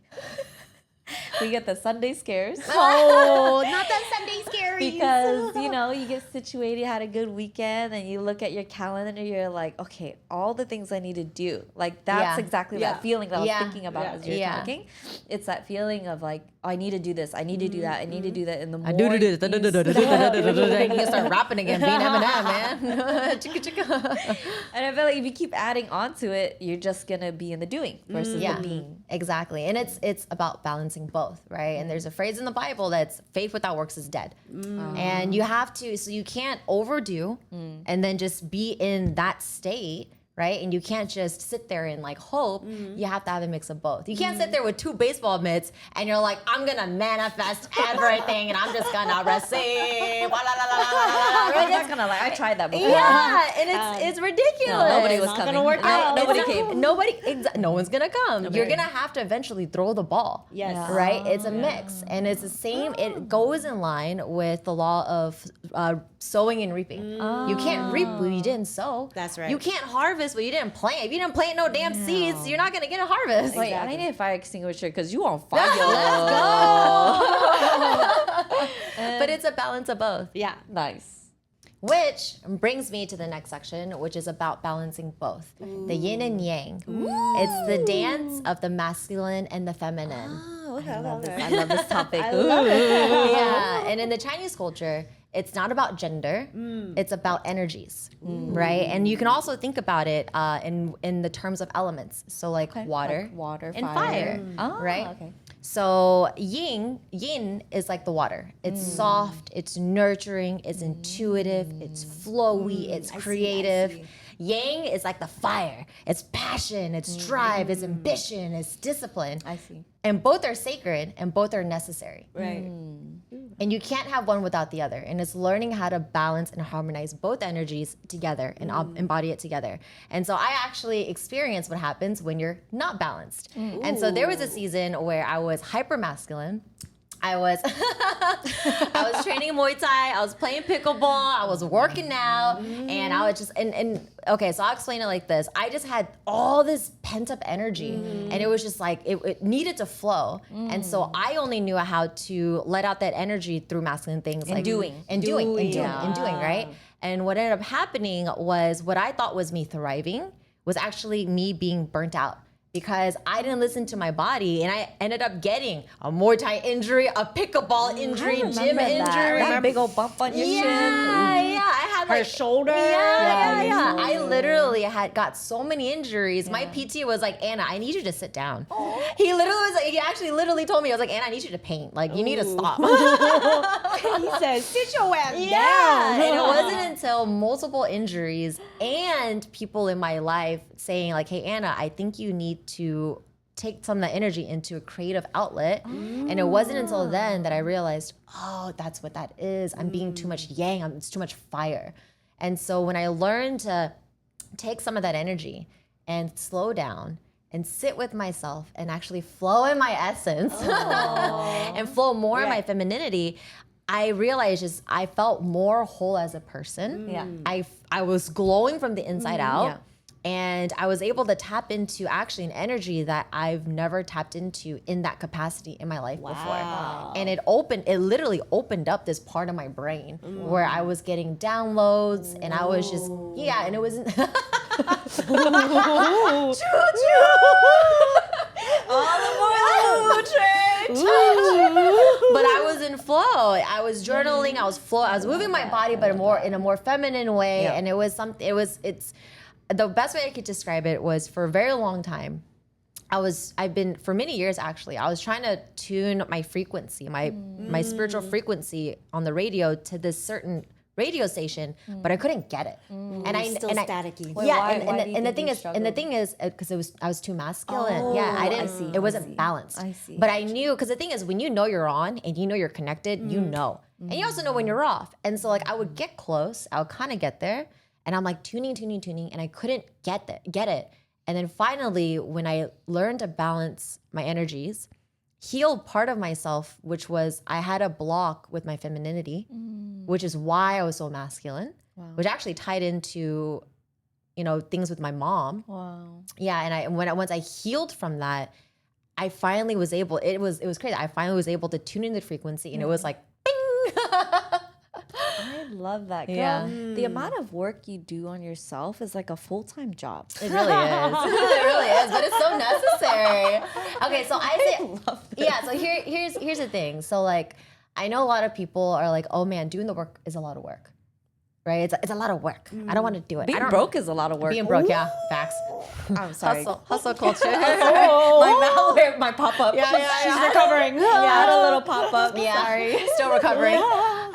we get the Sunday scares. Oh, not that Sunday scary. Because you get situated, had a good weekend, and you look at your calendar and you're like, okay, all the things I need to do. Like, that's Yeah. exactly Yeah. that feeling that I was Yeah. thinking about as you're Yeah. talking. It's that feeling of like, oh, I need to do this, I need to do that, I need to do that. In the more I do this. you You can start rapping again, being Eminem, man. Chicka chicka. and I feel like if you keep adding on to it, you're just gonna be in the doing versus Yeah, the being. exactly. And it's about balancing both, right? And there's a phrase in the Bible that's faith without works is dead. And you have to, so you can't overdo and then just be in that state right? And you can't just sit there and like hope. You have to have a mix of both. You can't sit there with 2 baseball mitts and you're like, I'm gonna manifest everything and I'm just gonna receive. La, la, la, la, la, la, la. I'm not gonna lie, I tried that before. Yeah, and it's ridiculous. No, nobody was Not coming. gonna work out. Nobody came. No one's gonna come. You're gonna have to eventually throw the ball. Yes. Yeah. Right? It's a mix. And it's the same, it goes in line with the law of sowing and reaping. You can't reap what you didn't sow. That's right. You can't harvest what you didn't plant. If you didn't plant no damn seeds, you're not gonna get a harvest. Wait, I need a fire extinguisher because you on fire. Let's go. But it's a balance of both. Yeah. Nice. Which brings me to the next section, which is about balancing both. The yin and yang. It's the dance of the masculine and the feminine. Oh, okay, I love okay. this topic. I love it. Yeah, and in the Chinese culture, it's not about gender, it's about energies, right? And you can also think about it in the terms of elements. So like water, Like water, and fire, Oh, right? okay. So yin is like the water. It's soft, it's nurturing, it's intuitive, it's flowy, it's creative. Yang is like the fire. It's passion, it's drive, it's ambition, it's discipline. I see. And both are sacred and both are necessary. Right. And you can't have one without the other. And it's learning how to balance and harmonize both energies together and embody it together. And so I actually experienced what happens when you're not balanced. And so there was a season where I was hyper masculine. I was I was training Muay Thai, I was playing pickleball, I was working out, and I was just and okay, so I'll explain it like this. I just had all this pent-up energy and it was just like it needed to flow. And so I only knew how to let out that energy through masculine things like doing, right? And what ended up happening was what I thought was me thriving was actually me being burnt out. Because I didn't listen to my body and I ended up getting a Muay Thai injury, a pickleball injury, gym injury. That big old bump on your shin. Yeah, I had Her like shoulder. Yeah. I literally had got so many injuries. My PT was like, Anna, I need you to sit down. He actually literally told me, I was like, Anna, I need you to paint. Like, you need to stop. He says, sit your ass Yeah, down. and it wasn't until multiple injuries and people in my life saying like, hey, Anna, I think you need to take some of that energy into a creative outlet. And it wasn't until then that I realized, oh, that's what that is. I'm being too much yang, it's too much fire. And so when I learned to take some of that energy and slow down and sit with myself and actually flow in my essence and flow more in my femininity, I realized I felt more whole as a person. Yeah. I was glowing from the inside out. And I was able to tap into actually an energy that I've never tapped into in that capacity in my life before. And it literally opened up this part of my brain where I was getting downloads and I was just, and it wasn't. But I was in flow. I was journaling. I was moving my body, but in a more feminine way. And it was something. It's the best way I could describe it was for a very long time. I've been for many years actually. I was trying to tune my frequency, my spiritual frequency on the radio to this certain radio station, but I couldn't get it. And Still staticky. Wait, yeah, why and the thing is because I was too masculine. I didn't. It wasn't balanced. I see. But I knew because the thing is when you know you're on and you know you're connected, you know, and you also know when you're off. And so like I would get close, I would kind of get there, and I'm like tuning, and I couldn't get it. And then finally, when I learned to balance my energies, healed part of myself, which was I had a block with my femininity, which is why I was so masculine, which actually tied into, things with my mom. Wow. Yeah, and once I healed from that, I finally was able. It was crazy. I finally was able to tune in the frequency, and it was like, bing. I love that. Girl, Yeah. the amount of work you do on yourself is like a full-time job. It really is. It really is, but it's so necessary. Okay, so I say, so here's the thing. So like, I know a lot of people are like, oh man, doing the work is a lot of work, right? It's a lot of work. I don't want to do it. Being broke is a lot of work. Being broke, yeah, facts. I'm sorry. Hustle culture. My Malware, my pop-up. Yeah. She's recovering. Yeah, I had a little pop-up. Yeah, Sorry. still recovering.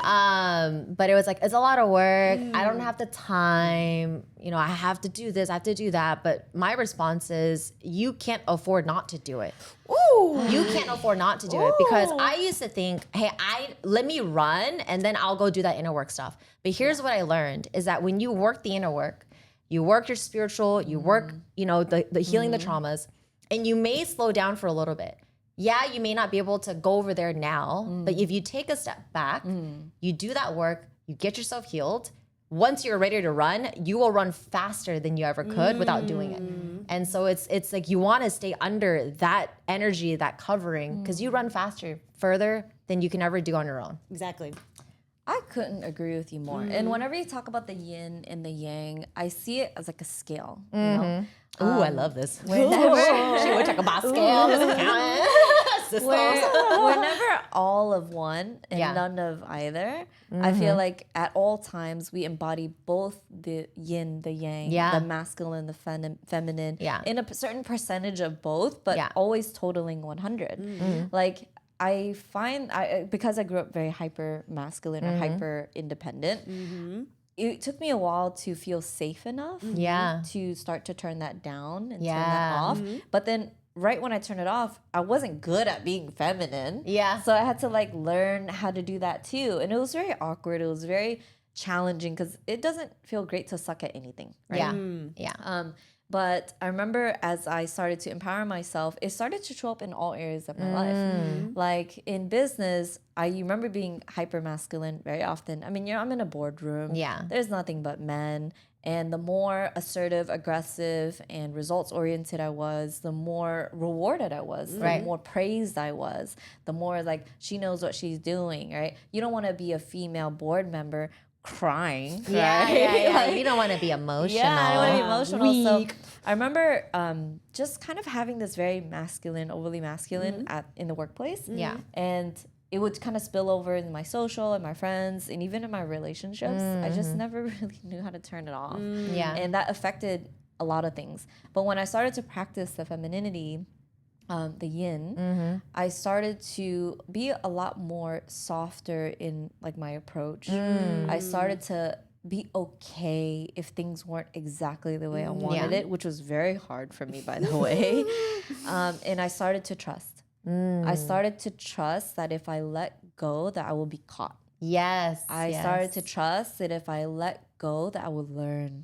But it was like, it's a lot of work. I don't have the time. You know, I have to do this, I have to do that. But my response is, you can't afford not to do it. Ooh. You can't afford not to do it, because I used to think, hey, let me run and then I'll go do that inner work stuff. But here's what I learned is that when you work the inner work, you work your spiritual, you work, you know, the healing the traumas, and you may slow down for a little bit. Yeah, you may not be able to go over there now, but if you take a step back, you do that work, you get yourself healed. Once you're ready to run, you will run faster than you ever could without doing it. And so it's like you want to stay under that energy, that covering, because you run faster, further than you can ever do on your own. Exactly. I couldn't agree with you more. And whenever you talk about the yin and the yang, I see it as like a scale. You know? Ooh, I love this. Whenever She would talk about scales, accountant, systems. we're never all of one and Yeah. none of either. I feel like at all times we embody both the yin, the yang, Yeah. the masculine, the feminine, Yeah. in a certain percentage of both, but Yeah. always totaling 100. Like I find, because I grew up very hyper masculine or hyper independent, it took me a while to feel safe enough Yeah. to start to turn that down and turn Yeah. that off. But then right when I turned it off, I wasn't good at being feminine. Yeah. So I had to like learn how to do that too. And it was very awkward. It was very challenging because it doesn't feel great to suck at anything. Right? Yeah. Yeah. But I remember as I started to empower myself, it started to show up in all areas of my life. Like in business, I remember being hyper masculine very often. I mean, I'm in a boardroom. Yeah. There's nothing but men. And the more assertive, aggressive, and results oriented I was, the more rewarded I was, the Right. more praised I was, the more like she knows what she's doing, right? You don't want to be a female board member crying. Yeah, right? yeah, yeah. Like, You don't want to be emotional. yeah, I don't want to be emotional. Weak. So I remember just kind of having this very masculine, overly masculine in the workplace. Yeah. And it would kind of spill over in my social and my friends and even in my relationships. I just never really knew how to turn it off. Yeah. And that affected a lot of things. But when I started to practice the femininity, the yin, I started to be a lot more softer in like my approach. I started to be okay if things weren't exactly the way I wanted it, which was very hard for me, by the way. And I started to trust. I started to trust that if I let go, that I will be caught. Yes. I started to trust that if I let go, that I would learn.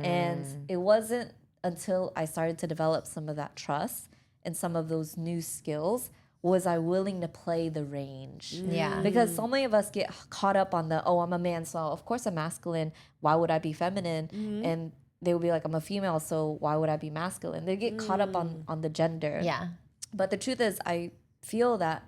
And it wasn't until I started to develop some of that trust and some of those new skills was I willing to play the range. Yeah. Because so many of us get caught up on the, oh, I'm a man, so of course I'm masculine. Why would I be feminine? And they would be like, I'm a female, so why would I be masculine? They get caught up on the gender. Yeah. But the truth is, I feel that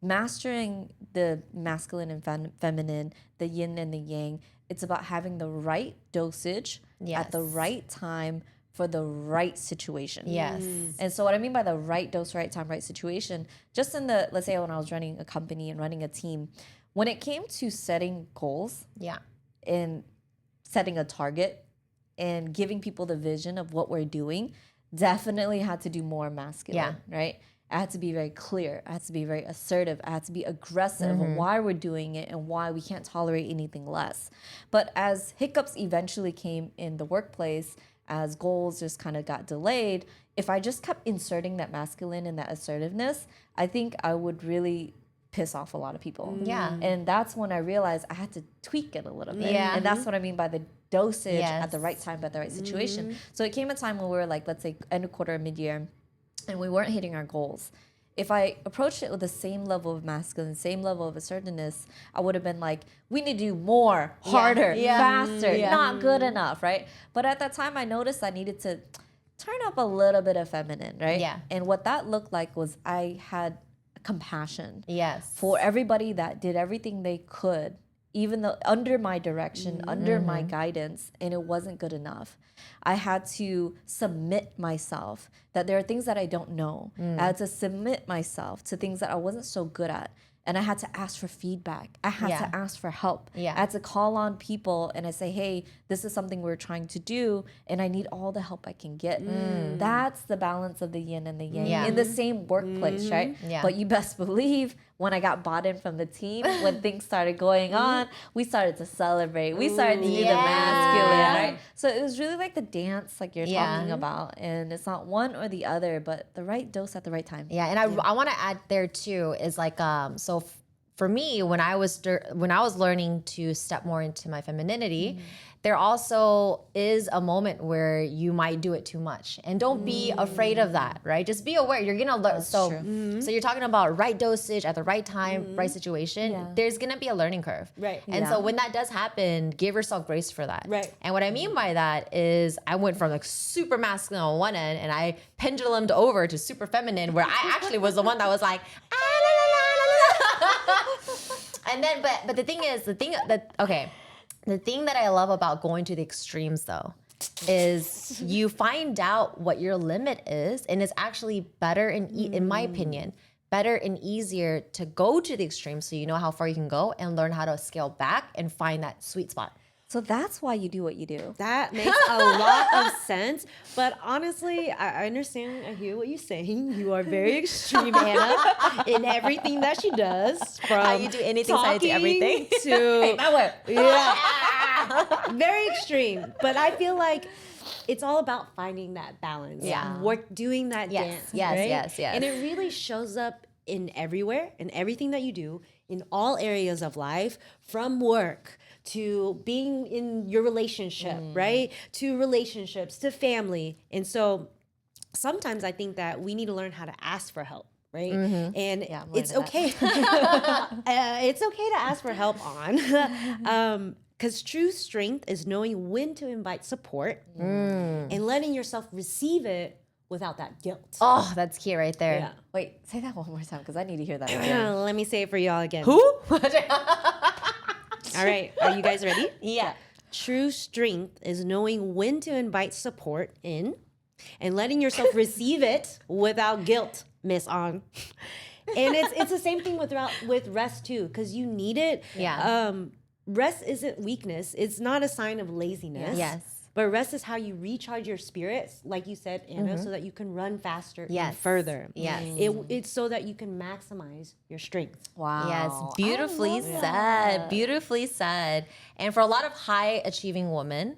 mastering the masculine and feminine, the yin and the yang, it's about having the right dosage at the Yes. right time for the right situation. Yes. And so what I mean by the right dose, right time, right situation, just in the, let's say when I was running a company and running a team, when it came to setting goals Yeah. and setting a target and giving people the vision of what we're doing, definitely had to do more masculine, right? I had to be very clear. I had to be very assertive. I had to be aggressive on why we're doing it and why we can't tolerate anything less. But as hiccups eventually came in the workplace, as goals just kind of got delayed, if I just kept inserting that masculine and that assertiveness, I think I would really piss off a lot of people. Yeah. And that's when I realized I had to tweak it a little bit. Yeah. And that's what I mean by the dosage Yes. at the right time, at the right situation. So it came a time when we were like, let's say end of quarter, mid-year, and we weren't hitting our goals. If I approached it with the same level of masculine, same level of assertiveness, I would have been like, we need to do more, harder, faster, not good enough, right? But at that time, I noticed I needed to turn up a little bit of feminine, right? Yeah. And what that looked like was I had compassion Yes. for everybody that did everything they could, even though under my direction, under my guidance, and it wasn't good enough. I had to submit myself that there are things that I don't know. I had to submit myself to things that I wasn't so good at. and I had to ask for feedback. I had Yeah. to ask for help. Yeah. I had to call on people and I say, hey, this is something we're trying to do and I need all the help I can get. That's the balance of the yin and the yang Yeah. in the same workplace, right? Yeah. But you best believe when I got bought in from the team, when things started going on, we started to celebrate. We started to do the masculine, right? So it was really like the dance like you're talking about. And it's not one or the other, but the right dose at the right time. Yeah, and I want to add there too is like for me when I was learning to step more into my femininity, there also is a moment where you might do it too much, and don't be afraid of that, right? Just be aware you're gonna learn. So you're talking about right dosage at the right time, right situation. Yeah. There's gonna be a learning curve, Right. And so when that does happen, give yourself grace for that, Right. And what I mean by that is I went from like super masculine on one end, and I pendulumed over to super feminine, where I actually was the one that was like, and then, but the thing that I love about going to the extremes though, is you find out what your limit is, and it's actually better and in my opinion, better and easier to go to the extreme so you know how far you can go and learn how to scale back and find that sweet spot. So that's why you do what you do. That makes a lot of sense. But honestly, I understand. I hear what you're saying. You are very extreme, Anna, in everything that she does. From How you do anything, so I do talking everything. To Malware. yeah, very extreme. But I feel like it's all about finding that balance. Yeah. Doing that Yes, dance. yes, right? yes, yes. And it really shows up in everywhere, in everything that you do, in all areas of life, from work to being in your relationship, right? To relationships, to family. And so sometimes I think that we need to learn how to ask for help, right? And Yeah, I'm it's learning okay. It's okay to ask for help on. Because true strength is knowing when to invite support and letting yourself receive it without that guilt. Oh, that's key right there. Yeah. Wait, say that one more time because I need to hear that again. Let me say it for y'all again. Who? All right, are you guys ready? Yeah. True strength is knowing when to invite support in and letting yourself receive it without guilt, Miss On. And it's the same thing with rest too, because you need it. Yeah. Rest isn't weakness. It's not a sign of laziness. Yes. But rest is how you recharge your spirits, like you said, Anna, so that you can run faster Yes. and further. Yes. It's so that you can maximize your strength. Wow. Yes, beautifully said. Beautifully said. And for a lot of high achieving women,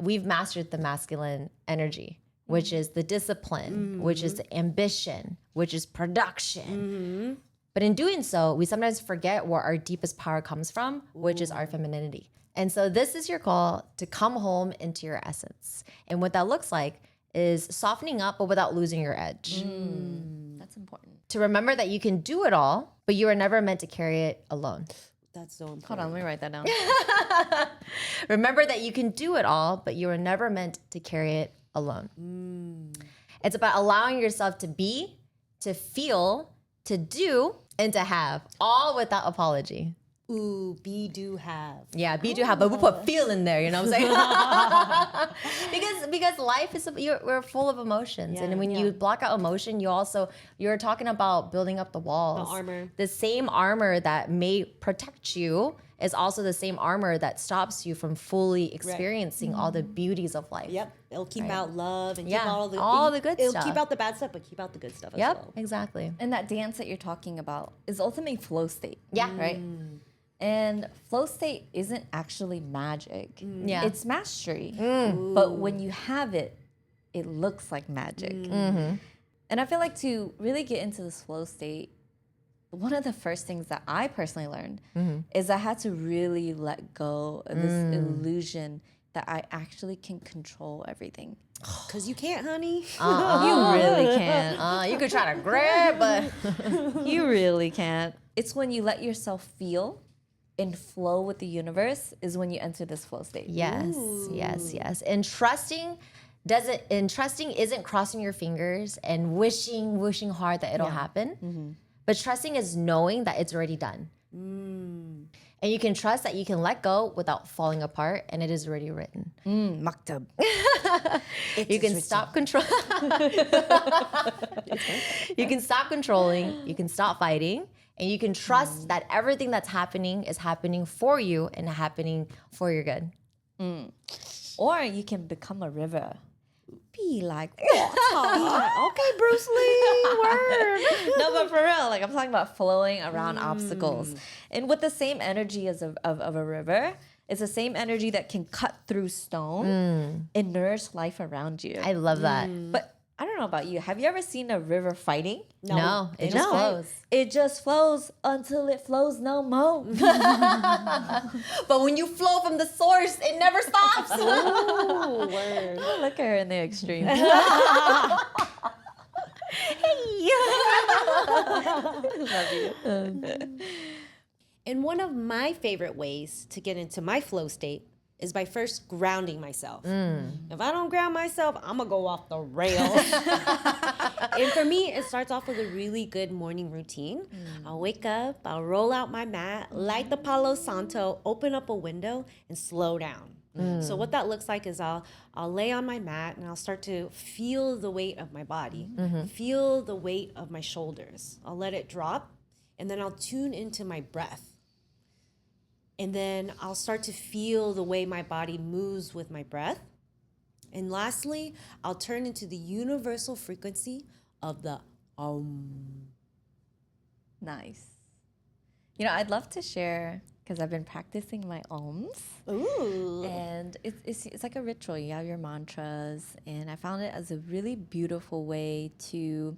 we've mastered the masculine energy, which is the discipline, which is the ambition, which is production. But in doing so, we sometimes forget where our deepest power comes from, which is our femininity. And so this is your call to come home into your essence. And what that looks like is softening up, but without losing your edge. That's important. To remember that you can do it all, but you are never meant to carry it alone. That's so important. Hold on, let me write that down. Remember that you can do it all, but you are never meant to carry it alone. It's about allowing yourself to be, to feel, to do, and to have, all without apology. Ooh, be, do, have. Yeah, be, do, have, but we put feel in there, you know what I'm saying? because life is, we're full of emotions. Yeah, and when you block out emotion, you're talking about building up the walls. The armor. The same armor that may protect you is also the same armor that stops you from fully experiencing all the beauties of life. Yep. It'll keep out love and Yeah, keep all the good It'll stuff. keep out the bad stuff, but keep out the good stuff as Yep, well. exactly. And that dance that you're talking about is ultimately flow state. Yeah. Right? And flow state isn't actually magic. Yeah. It's mastery. But when you have it, it looks like magic. And I feel like to really get into this flow state, one of the first things that I personally learned is I had to really let go of this illusion that I actually can control everything. Because you can't, honey. You really can't. You could try to grab, but You really can't. It's when you let yourself feel and flow with the universe is when you enter this flow state. yes. And trusting isn't crossing your fingers and wishing hard that it'll happen. But trusting is knowing that it's already done. And you can trust that you can let go without falling apart, and it is already written. Maktab. You can stop control. You can stop controlling. You can stop fighting, And you can trust that everything that's happening is happening for you and happening for your good. Or you can become a river. Be like, Okay, Bruce Lee, word. no, but for real, like I'm talking about flowing around obstacles. And with the same energy as of a river, it's the same energy that can cut through stone and nourish life around you. I love that. But I don't know about you. Have you ever seen a river fighting? No, it just flows. It just flows until it flows no more. But when you flow from the source, it never stops. Ooh, word. Look at her in the extreme. And one of my favorite ways to get into my flow state is by first grounding myself. If I don't ground myself, I'm gonna go off the rails. And for me, it starts off with a really good morning routine. I'll wake up, I'll roll out my mat, light the Palo Santo, open up a window, and slow down. So what that looks like is I'll lay on my mat and I'll start to feel the weight of my body, feel the weight of my shoulders. I'll let it drop, and then I'll tune into my breath. And then I'll start to feel the way my body moves with my breath. And lastly, I'll turn into the universal frequency of the Nice. You know, I'd love to share, because I've been practicing my ohms. Ooh. And it's like a ritual. You have your mantras. And I found it as a really beautiful way to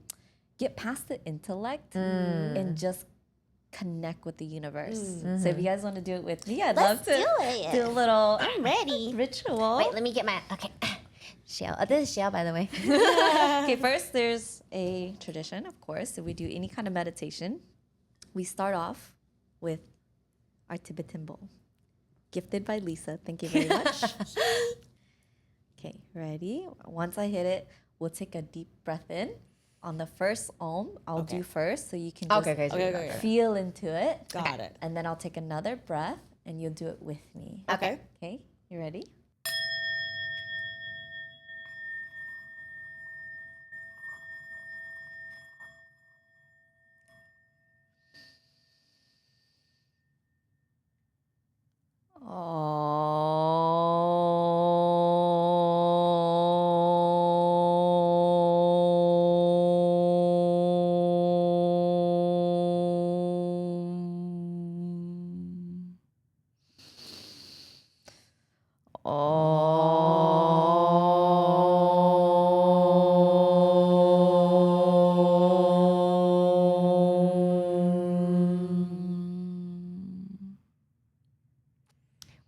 get past the intellect and just connect with the universe. So if you guys want to do it with me, I'd love to do a little I'm ready. ritual. Wait, let me get my, okay. Shell. This is Shell, by the way. Okay, first there's a tradition, of course. If we do any kind of meditation, we start off with our Tibetan bowl. Gifted by Lisa. Thank you very much. Okay, ready? Once I hit it, we'll take a deep breath in. On the first Om, I'll do first, so you can just Okay. feel into it. Got it. And then I'll take another breath, and you'll do it with me. Okay. Okay, you ready?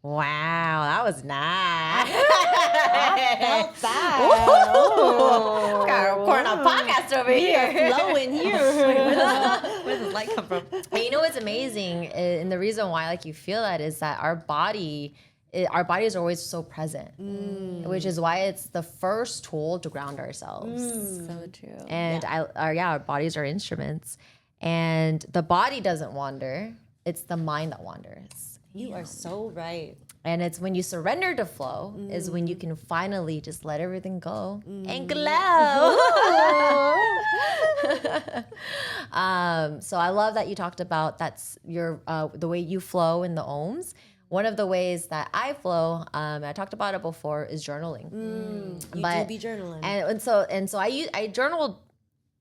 Wow, that was nice. Felt that. Got a recording a podcast over here. Flowing here. Where does light come from? But you know what's amazing, and the reason why like you feel that is that our bodies are always so present, which is why it's the first tool to ground ourselves. So true. And our bodies are instruments, and the body doesn't wander; it's the mind that wanders. You are so right. And it's when you surrender to flow is when you can finally just let everything go and glow. So I love that you talked about that's your the way you flow in the ohms. One of the ways that I flow, I talked about it before, is journaling. You do be journaling. And so I journaled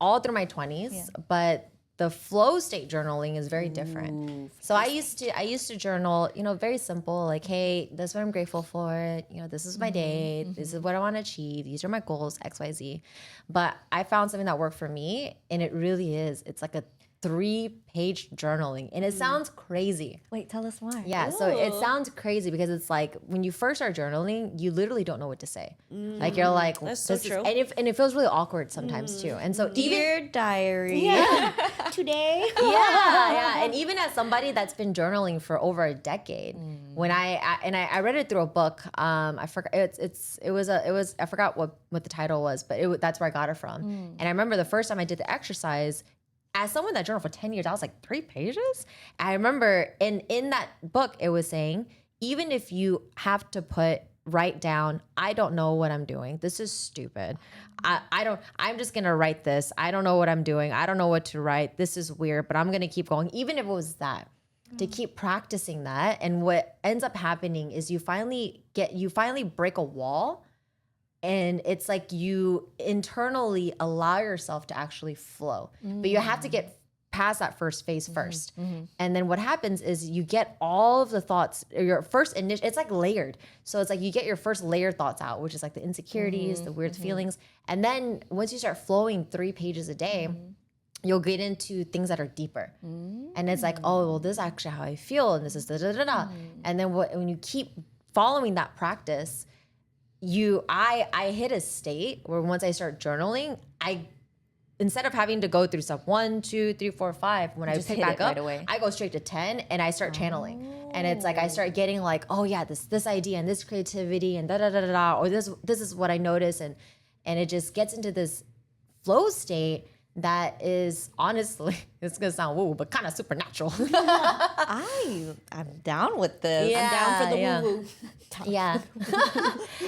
all through my 20s, but the flow state journaling is very different. So I used to journal, very simple, like, hey, this is what I'm grateful for. This is my day. This is what I want to achieve. These are my goals, X, Y, Z. But I found something that worked for me, and it really is. It's like a 3-page journaling, and it sounds crazy. Wait, tell us why. Yeah, so it sounds crazy because it's like when you first start journaling, you literally don't know what to say. Like you're like, That's so true. and it feels really awkward sometimes too. And so Dear diary. Today. yeah, and even as somebody that's been journaling for over a decade, when I read it through a book, I forgot I forgot what the title was, but that's where I got it from. And I remember the first time I did the exercise. As someone that journaled for 10 years, I was like, 3 pages? I remember in that book, it was saying, even if you have to put write down, I don't know what I'm doing. This is stupid. I'm just gonna write this. I don't know what I'm doing. I don't know what to write. This is weird, but I'm gonna keep going. Even if it was that, to keep practicing that. And what ends up happening is you finally break a wall, and it's like you internally allow yourself to actually flow. But you have to get past that first phase first. And then what happens is you get all of the thoughts, your first initial, it's like layered. So it's like you get your first layered thoughts out, which is like the insecurities, the weird feelings. And then once you start flowing 3 pages a day, you'll get into things that are deeper. And it's like, oh, well, this is actually how I feel. And this is da da da da. And then when you keep following that practice, I hit a state where once I start journaling, instead of having to go through step 1, 2, 3, 4, 5, when I pick back up, right away. I go straight to 10 and I start channeling. And it's like I start getting like, oh yeah, this idea and this creativity and da da da da da, or this is what I notice, and it just gets into this flow state that is honestly, it's gonna sound woo, but kind of supernatural. I'm down with this. Yeah, I'm down for the woo woo. Yeah.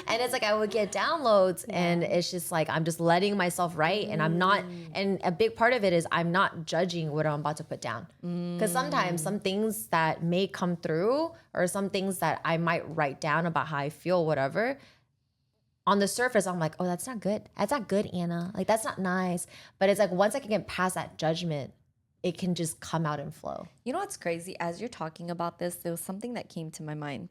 And it's like I would get downloads and it's just like I'm just letting myself write, and I'm not, and a big part of it is I'm not judging what I'm about to put down. Because sometimes some things that may come through, or some things that I might write down about how I feel, whatever, on the surface, I'm like, oh, that's not good. That's not good, Anna. Like, that's not nice. But it's like once I can get past that judgment, it can just come out and flow. You know what's crazy? As you're talking about this, there was something that came to my mind.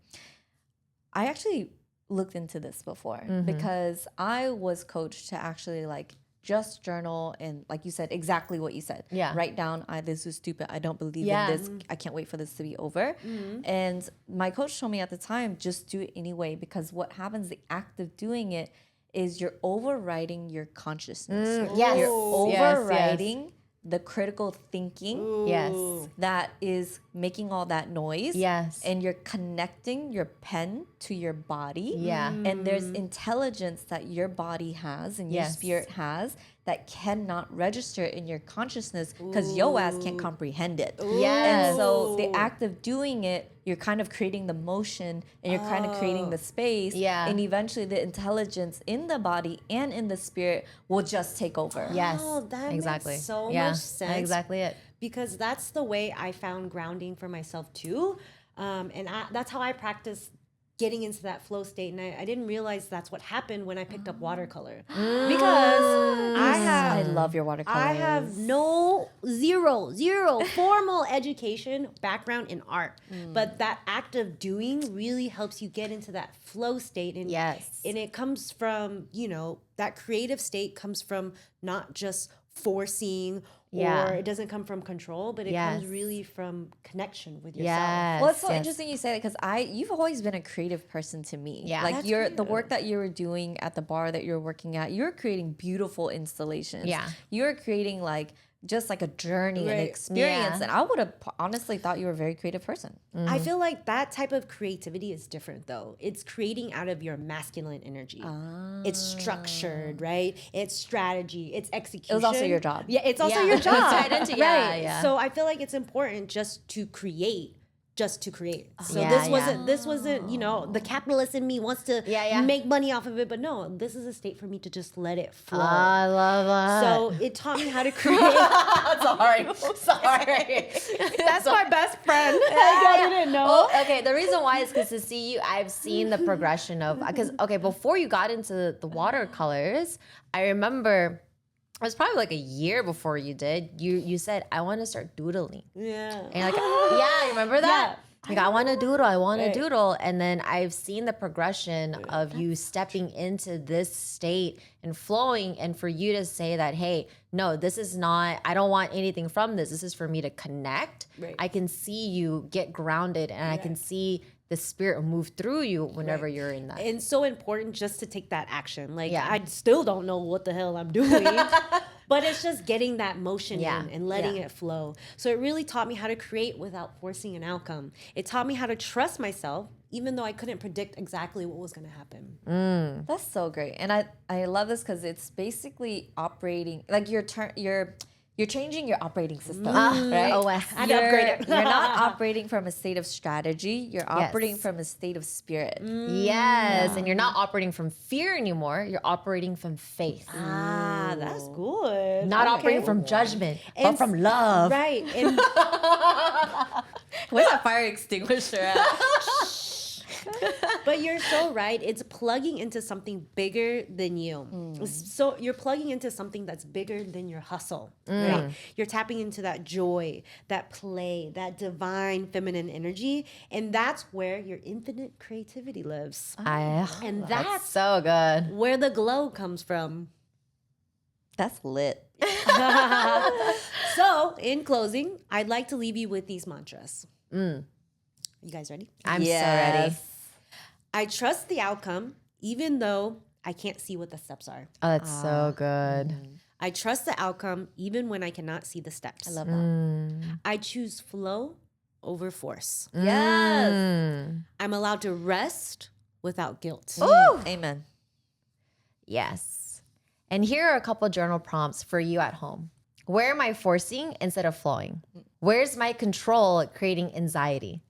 I actually looked into this before because I was coached to actually like just journal and, like you said, exactly what you said. Yeah. Write down, this is stupid. I don't believe in this. I can't wait for this to be over. And my coach told me at the time, just do it anyway, because what happens, the act of doing it is you're overriding your consciousness. Yes. You're overriding Yes. the critical thinking Yes. that is making all that noise. Yes. And you're connecting your pen to your body. Yeah. And there's intelligence that your body has and your Yes. spirit has that cannot register in your consciousness because your ass can't comprehend it. Yes. And so the act of doing it, you're kind of creating the motion and you're kind of creating the space. Yeah. And eventually the intelligence in the body and in the spirit will just take over. Yes. Oh, that exactly. makes so Yeah. much sense. Exactly it. Because that's the way I found grounding for myself too. And that's how I practice getting into that flow state. And I didn't realize that's what happened when I picked up watercolor. Because I love your watercolors. I have zero formal education background in art. But that act of doing really helps you get into that flow state. And, Yes. and it comes from, that creative state comes from not just forcing Yeah. or it doesn't come from control, but it Yes. comes really from connection with yourself. Yes. Well, it's so yes. interesting you say that because you've always been a creative person to me. Yeah. Like That's the work that you were doing at the bar that you're working at, you're creating beautiful installations. Yeah. You're creating like just like a journey and Right. experience. Yeah. And I would have honestly thought you were a very creative person. I feel like that type of creativity is different though. It's creating out of your masculine energy. It's structured, right? It's strategy, it's execution. It was also your job. Yeah, it's also Yeah. your job. Tied into- yeah, right. yeah. So I feel like it's important just to create. So Yeah, this wasn't, the capitalist in me wants to Yeah. make money off of it, but no, this is a state for me to just let it flow. I love that. So it taught me how to create. Sorry. That's my best friend. I didn't know. Well, okay, the reason why is because to see you, I've seen the progression of, because, okay, before you got into the watercolors, I remember, it was probably like a year before you did, you said, I want to start doodling. Yeah. And you're like, yeah, you remember that? Like, I want to doodle, I want to Right. doodle. And then I've seen the progression of you stepping into this state and flowing, and for you to say that, hey, no, this is not, I don't want anything from this. This is for me to connect. Right. I can see you get grounded, and I can see the spirit move through you whenever you're in that. And so important just to take that action. Like, Yeah. I still don't know what the hell I'm doing, but it's just getting that motion Yeah. in and letting Yeah. it flow. So it really taught me how to create without forcing an outcome. It taught me how to trust myself, even though I couldn't predict exactly what was going to happen. That's so great. And I love this because it's basically operating like you're you're changing your operating system, right? OS. Had to upgrade it. You're not operating from a state of strategy. You're operating from a state of spirit. Yes, and you're not operating from fear anymore. You're operating from faith. Ah, that's good. Not operating from judgment, but from love. Right. And Where's that fire extinguisher at? but you're so right. It's plugging into something bigger than you. So you're plugging into something that's bigger than your hustle. Right? You're tapping into that joy, that play, that divine feminine energy. And that's where your infinite creativity lives. And that's So good. where the glow comes from. That's lit. So, in closing, I'd like to leave you with these mantras. You guys ready? I'm so ready. I trust the outcome, even though I can't see what the steps are. Oh, that's so good. I trust the outcome, even when I cannot see the steps. I love that. I choose flow over force. Yes. I'm allowed to rest without guilt. Amen. Yes. And here are a couple journal prompts for you at home. Where am I forcing instead of flowing? Where's my control creating anxiety?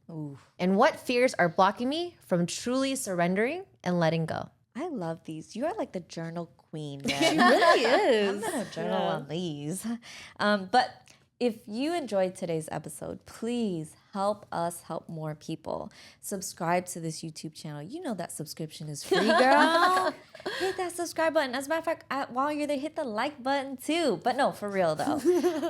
And what fears are blocking me from truly surrendering and letting go? I love these. You are like the journal queen. It Man. really is. I'm gonna journal on these. But if you enjoyed today's episode, please help us help more people. Subscribe to this YouTube channel. You know that subscription is free, girl. Hit that subscribe button. As a matter of fact, while you're there, hit the like button too. But no, for real though,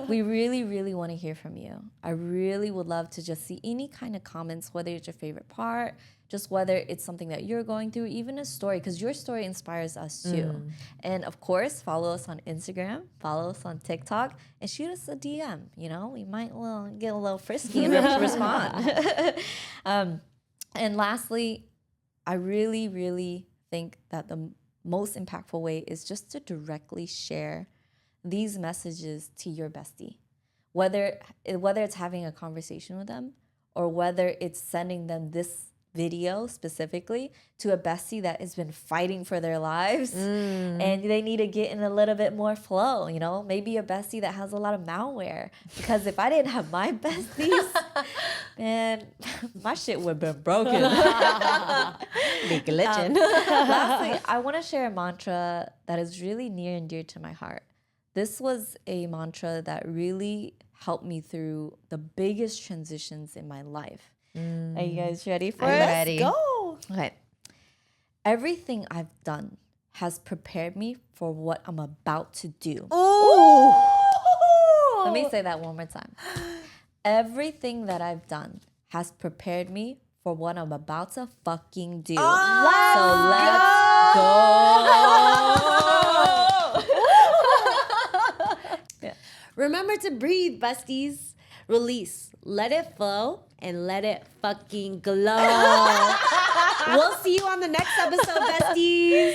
we really, really want to hear from you. I really would love to just see any kind of comments, whether it's your favorite part, just whether it's something that you're going through, even a story, because your story inspires us too. And of course, follow us on Instagram, follow us on TikTok, and shoot us a DM. You know, we might get a little frisky and respond. And lastly, I really, really think that the most impactful way is just to directly share these messages to your bestie, whether it's having a conversation with them or whether it's sending them this video specifically to a bestie that has been fighting for their lives and they need to get in a little bit more flow, you know, maybe a bestie that has a lot of malware, because if I didn't have my besties, man, my shit would have been broken. Be glitching. Lastly, I want to share a mantra that is really near and dear to my heart. This was a mantra that really helped me through the biggest transitions in my life. Are you guys ready for it? I'm ready. Go. Okay. Everything I've done has prepared me for what I'm about to do. Oh. Let me say that one more time. Everything that I've done has prepared me for what I'm about to fucking do. Let's go. Remember to breathe, besties. Release. Let it flow and let it fucking glow. We'll see you on the next episode, besties.